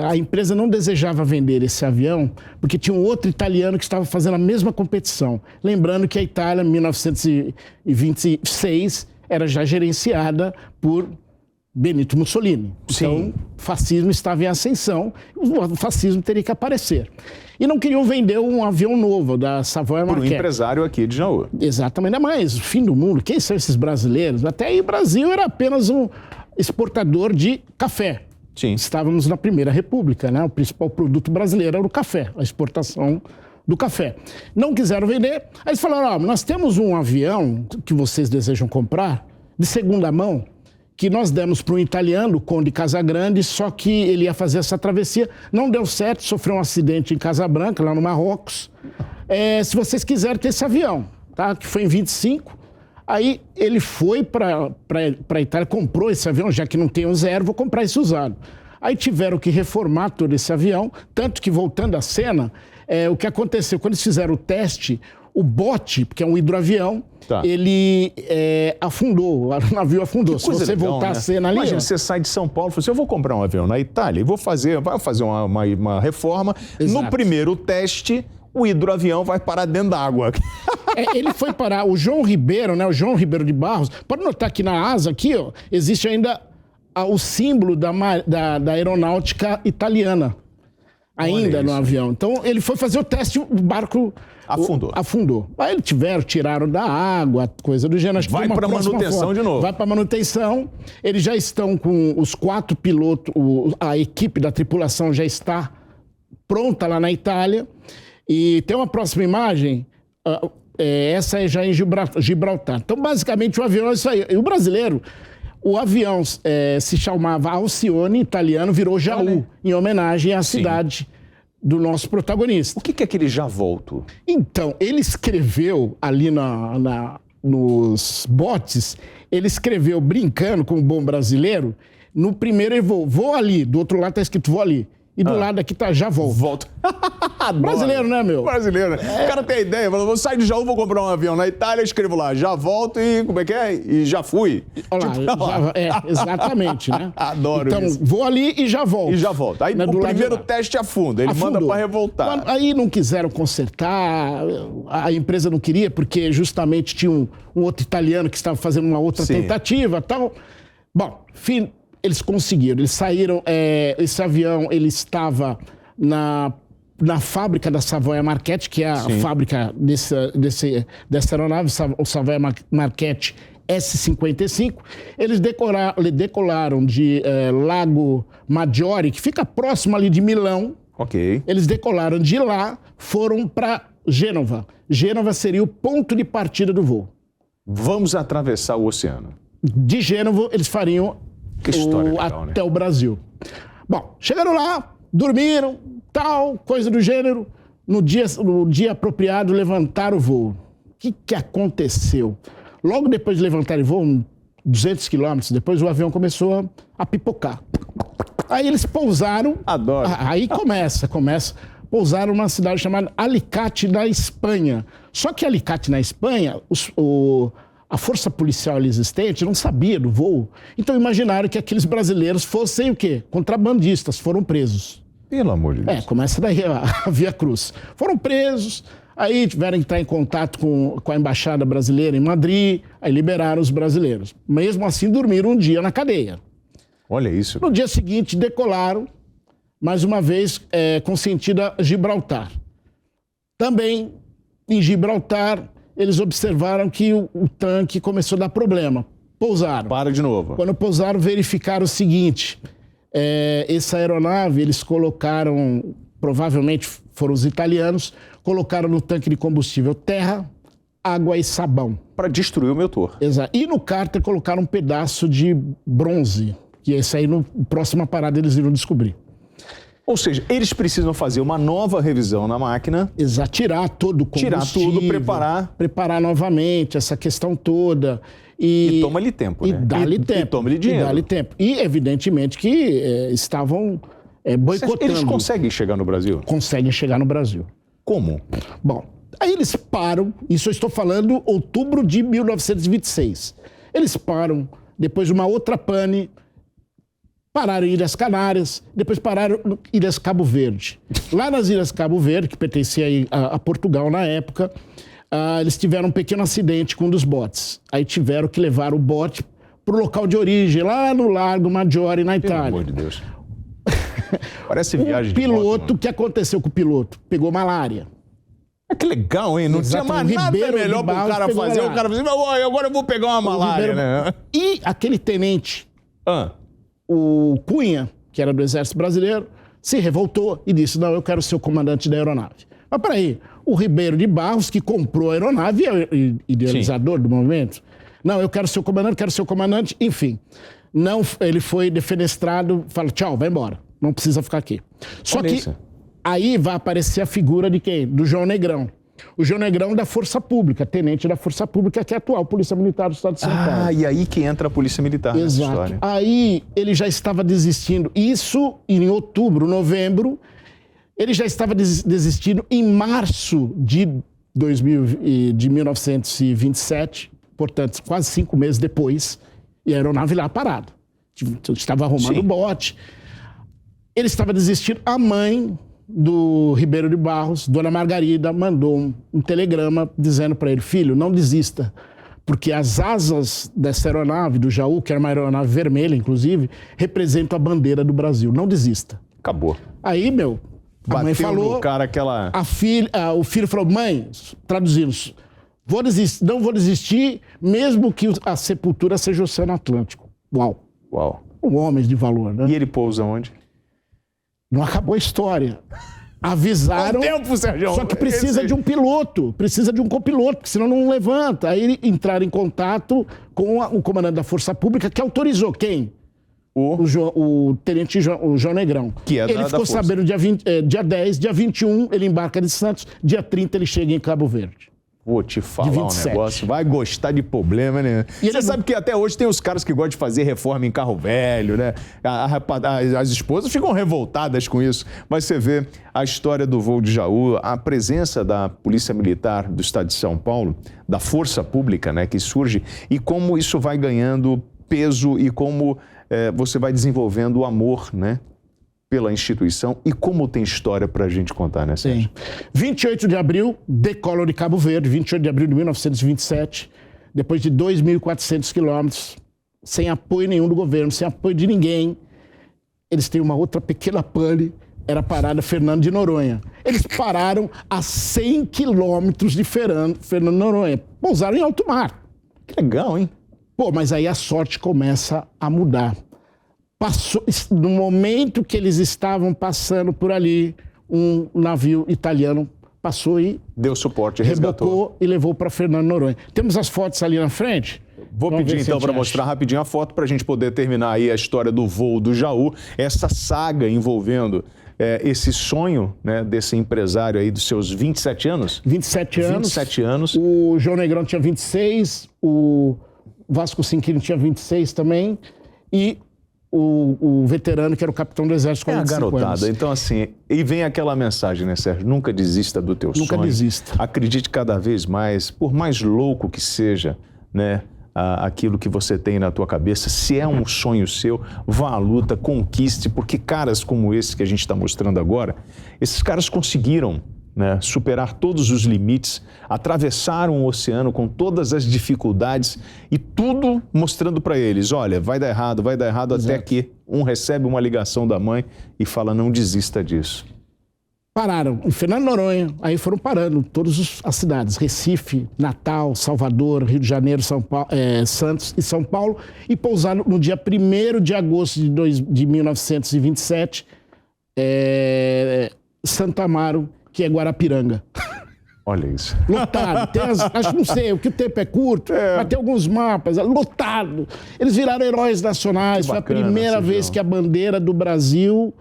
a empresa não desejava vender esse avião porque tinha um outro italiano que estava fazendo a mesma competição. Lembrando que a Itália, em 1926, era já gerenciada por Benito Mussolini. Então, o fascismo estava em ascensão, o fascismo teria que aparecer. E não queriam vender um avião novo da Savoia Marquette. Por um empresário aqui de Jaú. Exatamente, ainda mais, o fim do mundo. Quem são esses brasileiros? Até aí o Brasil era apenas um exportador de café. Sim. Estávamos na Primeira República, né? O principal produto brasileiro era o café, a exportação do café. Não quiseram vender, aí eles falaram, nós temos um avião que vocês desejam comprar, de segunda mão, que nós demos para um italiano, o Conde Casagrande, só que ele ia fazer essa travessia, não deu certo, sofreu um acidente em Casabranca, lá no Marrocos. Se vocês quiserem ter esse avião, tá? Que foi em 25, aí ele foi para a Itália, comprou esse avião, já que não tem um zero, vou comprar esse usado. Aí tiveram que reformar todo esse avião, tanto que, voltando à cena, o que aconteceu, quando eles fizeram o teste, o bote, porque é um hidroavião, ele afundou, o navio afundou. Se você legal, voltar a cena ali... Imagina, você sai de São Paulo e fala assim, eu vou comprar um avião na Itália e vai fazer uma reforma. Exato. No primeiro teste, o hidroavião vai parar dentro da água. Ele foi parar, o João Ribeiro, né, o João Ribeiro de Barros, pode notar que na asa aqui, ó, existe ainda o símbolo da aeronáutica italiana, ainda no avião. Então, ele foi fazer o teste, o barco... Afundou. Aí tiraram da água, coisa do gênero. Vai para manutenção de novo. Vai para manutenção. Eles já estão com os 4 pilotos, a equipe da tripulação já está pronta lá na Itália. E tem uma próxima imagem, essa é já em Gibraltar. Então, basicamente, o avião é isso aí. E o brasileiro, o avião se chamava Alcione, italiano, virou Jaú, em homenagem à cidade do nosso protagonista. O que é aquele Já Volto? Então, ele escreveu ali nos botes, ele escreveu, brincando com o bom brasileiro, no primeiro ele vou ali, do outro lado está escrito vou ali. E do lado aqui tá Já Volto. Brasileiro, né, meu? Brasileiro. O cara tem ideia, falou, vou sair de Jaú, vou comprar um avião na Itália, escrevo lá, já volto e como é que é? E já fui. Olha lá, exatamente, né? Adoro então, isso. Vou ali e já volto. E já volto. Aí o primeiro teste afunda, ele manda para revoltar. Aí não quiseram consertar, a empresa não queria, porque justamente tinha um outro italiano que estava fazendo uma outra tentativa e tal. Bom, eles conseguiram, eles saíram, esse avião, ele estava na fábrica da Savoia Marquette, que é a fábrica dessa aeronave, o Savoia Marquette S-55. Eles decolaram de Lago Maggiore, que fica próximo ali de Milão. Ok. Eles decolaram de lá, foram para Gênova. Gênova seria o ponto de partida do voo. Vamos atravessar o oceano. De Gênova, eles fariam até o Brasil. Bom, chegaram lá, dormiram, tal, coisa do gênero. No dia apropriado, levantaram o voo. O que aconteceu? Logo depois de levantar o voo, 200 quilômetros depois, o avião começou a pipocar. Aí eles pousaram... Adoro. Aí começa. Pousaram numa cidade chamada Alicante, na Espanha. Só que Alicante, na Espanha, a força policial existente não sabia do voo. Então imaginaram que aqueles brasileiros fossem o quê? Contrabandistas, foram presos. Pelo amor de Deus. Começa daí a Via Cruz. Foram presos, aí tiveram que entrar em contato com a Embaixada Brasileira em Madrid, aí liberaram os brasileiros. Mesmo assim, dormiram um dia na cadeia. Olha isso. No dia seguinte, decolaram, mais uma vez, com sentido a Gibraltar. Também, em Gibraltar, eles observaram que o tanque começou a dar problema. Pousaram. Para de novo. Quando pousaram, verificaram o seguinte: essa aeronave, eles colocaram, provavelmente foram os italianos, colocaram no tanque de combustível terra, água e sabão. Para destruir o motor. Exato. E no cárter colocaram um pedaço de bronze, que esse aí, na próxima parada, eles iriam descobrir. Ou seja, eles precisam fazer uma nova revisão na máquina. Exato, tirar todo o combustível. Tirar tudo, preparar. Preparar novamente, essa questão toda. E toma-lhe tempo, né? Dá-lhe tempo. E toma-lhe dinheiro. E dá-lhe tempo. E, evidentemente, que estavam boicotando. Eles conseguem chegar no Brasil? Conseguem chegar no Brasil. Como? Bom, aí eles param, isso eu estou falando outubro de 1926. Eles param, depois de uma outra pane, pararam em Ilhas Canárias, depois pararam em Ilhas Cabo Verde. Lá nas Ilhas Cabo Verde, que pertencia a Portugal na época, eles tiveram um pequeno acidente com um dos botes. Aí tiveram que levar o bote para o local de origem, lá no Lago Maggiore, na Itália. Pelo amor de Deus. Parece viagem de piloto, o que aconteceu com o piloto? Pegou malária. Que legal, hein? Não tinha mais nada melhor para o cara fazer. O cara falou assim, agora eu vou pegar uma malária, né? E aquele tenente, o Cunha, que era do Exército Brasileiro, se revoltou e disse, não, eu quero ser o comandante da aeronave. Mas peraí, o Ribeiro de Barros, que comprou a aeronave, é o idealizador do movimento. Não, eu quero ser o comandante, enfim. Não, ele foi defenestrado, falou, tchau, vai embora. Não precisa ficar aqui. Só que aí vai aparecer a figura de quem? Do João Negrão. O João Negrão da Força Pública, tenente da Força Pública, que é atual Polícia Militar do Estado de São Paulo. E aí que entra a Polícia Militar nessa história. Aí ele já estava desistindo. Isso em outubro, novembro. Ele já estava desistindo em março de 1927, portanto, quase 5 meses depois, e a aeronave lá parada. Estava arrumando o bote. Ele estava desistindo. A mãe do Ribeiro de Barros, Dona Margarida, mandou um telegrama dizendo para ele, filho, não desista, porque as asas dessa aeronave, do Jaú, que era uma aeronave vermelha, inclusive, representam a bandeira do Brasil. Não desista. Acabou. Aí, a mãe falou, no cara aquela... o filho falou, mãe, traduzindo, não vou desistir, mesmo que a sepultura seja o Oceano Atlântico. Uau. Um homem de valor, né? E ele pousa onde? Não acabou a história. Avisaram. Tempo, Sérgio. Só que precisa de um piloto, precisa de um copiloto, porque senão não levanta. Aí entraram em contato com o comandante da Força Pública, que autorizou quem? O tenente João Negrão. Que é ele ficou sabendo dia 10, dia 21 ele embarca de Santos, dia 30 ele chega em Cabo Verde. Vou te falar um negócio, vai gostar de problema, né? E você sabe que até hoje tem os caras que gostam de fazer reforma em carro velho, né? As esposas ficam revoltadas com isso. Mas você vê a história do voo de Jaú, a presença da Polícia Militar do Estado de São Paulo, da Força Pública, né, que surge, e como isso vai ganhando peso e como você vai desenvolvendo o amor, né? Pela instituição e como tem história pra gente contar, né, Sérgio? 28 de abril, decolam de Cabo Verde, 28 de abril de 1927, depois de 2.400 quilômetros, sem apoio nenhum do governo, sem apoio de ninguém. Eles têm uma outra pequena pane, era a parada Fernando de Noronha. Eles pararam a 100 quilômetros de Fernando de Noronha, pousaram em alto mar. Que legal, hein? Mas aí a sorte começa a mudar. No momento que eles estavam passando por ali, um navio italiano passou e... deu suporte, resgatou. Rebocou e levou para Fernando de Noronha. Temos as fotos ali na frente? Vou pedir então para mostrar rapidinho a foto para a gente poder terminar aí a história do voo do Jaú, essa saga envolvendo esse sonho, né, desse empresário aí dos seus 27 anos? 27 anos. 27 anos. O João Negrão tinha 26, o Vasco Cinquini tinha 26 também, e o veterano que era o capitão do exército com 45 anos. garotada. Então, assim, e vem aquela mensagem, né, Sérgio? Nunca desista do teu sonho. Nunca desista. Acredite cada vez mais, por mais louco que seja, né, aquilo que você tem na tua cabeça. Se é um sonho seu, vá à luta, conquiste, porque caras como esse que a gente está mostrando agora, esses caras conseguiram, né, superar todos os limites, atravessaram o oceano com todas as dificuldades e tudo mostrando para eles, olha, vai dar errado, até que um recebe uma ligação da mãe e fala, não desista disso. Pararam em Fernando de Noronha, aí foram parando todas as cidades, Recife, Natal, Salvador, Rio de Janeiro, Santos e São Paulo, e pousaram no dia 1º de agosto de 1927, Santo Amaro, que é Guarapiranga. Olha isso. Lotado. Acho que não sei, o tempo é curto, mas tem alguns mapas, lotado. Eles viraram heróis nacionais. Foi a primeira vez que a bandeira do Brasil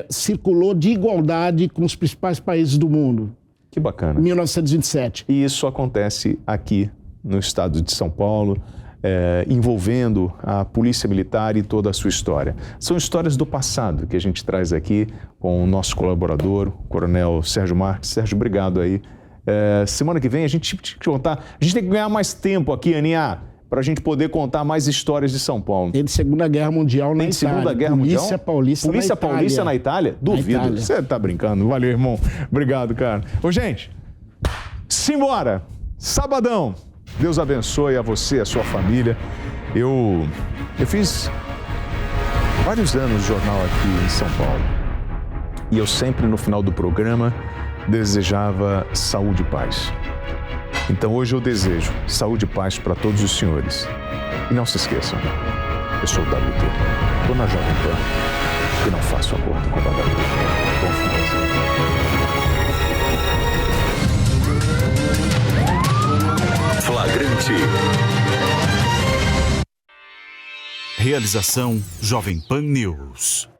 circulou de igualdade com os principais países do mundo. Que bacana. 1927. E isso acontece aqui no estado de São Paulo, envolvendo a Polícia Militar e toda a sua história. São histórias do passado que a gente traz aqui com o nosso colaborador, o Coronel Sérgio Marques. Sérgio, obrigado aí. Semana que vem a gente tem que contar, a gente tem que ganhar mais tempo aqui, Aninha, para a gente poder contar mais histórias de São Paulo. Tem de Segunda Guerra Mundial na Itália. Tem Segunda Guerra Mundial? Polícia Paulista na Itália? Duvido. Você tá brincando. Valeu, irmão. Obrigado, cara. Ô, gente, simbora. Sabadão. Deus abençoe a você, a sua família. Eu fiz vários anos de jornal aqui em São Paulo. E eu sempre, no final do programa, desejava saúde e paz. Então hoje eu desejo saúde e paz para todos os senhores. E não se esqueçam, eu sou o WT. Estou na Jovem Pan e não faço acordo com o vagabundo. Bom final de semana. Flagrante. Realização Jovem Pan News.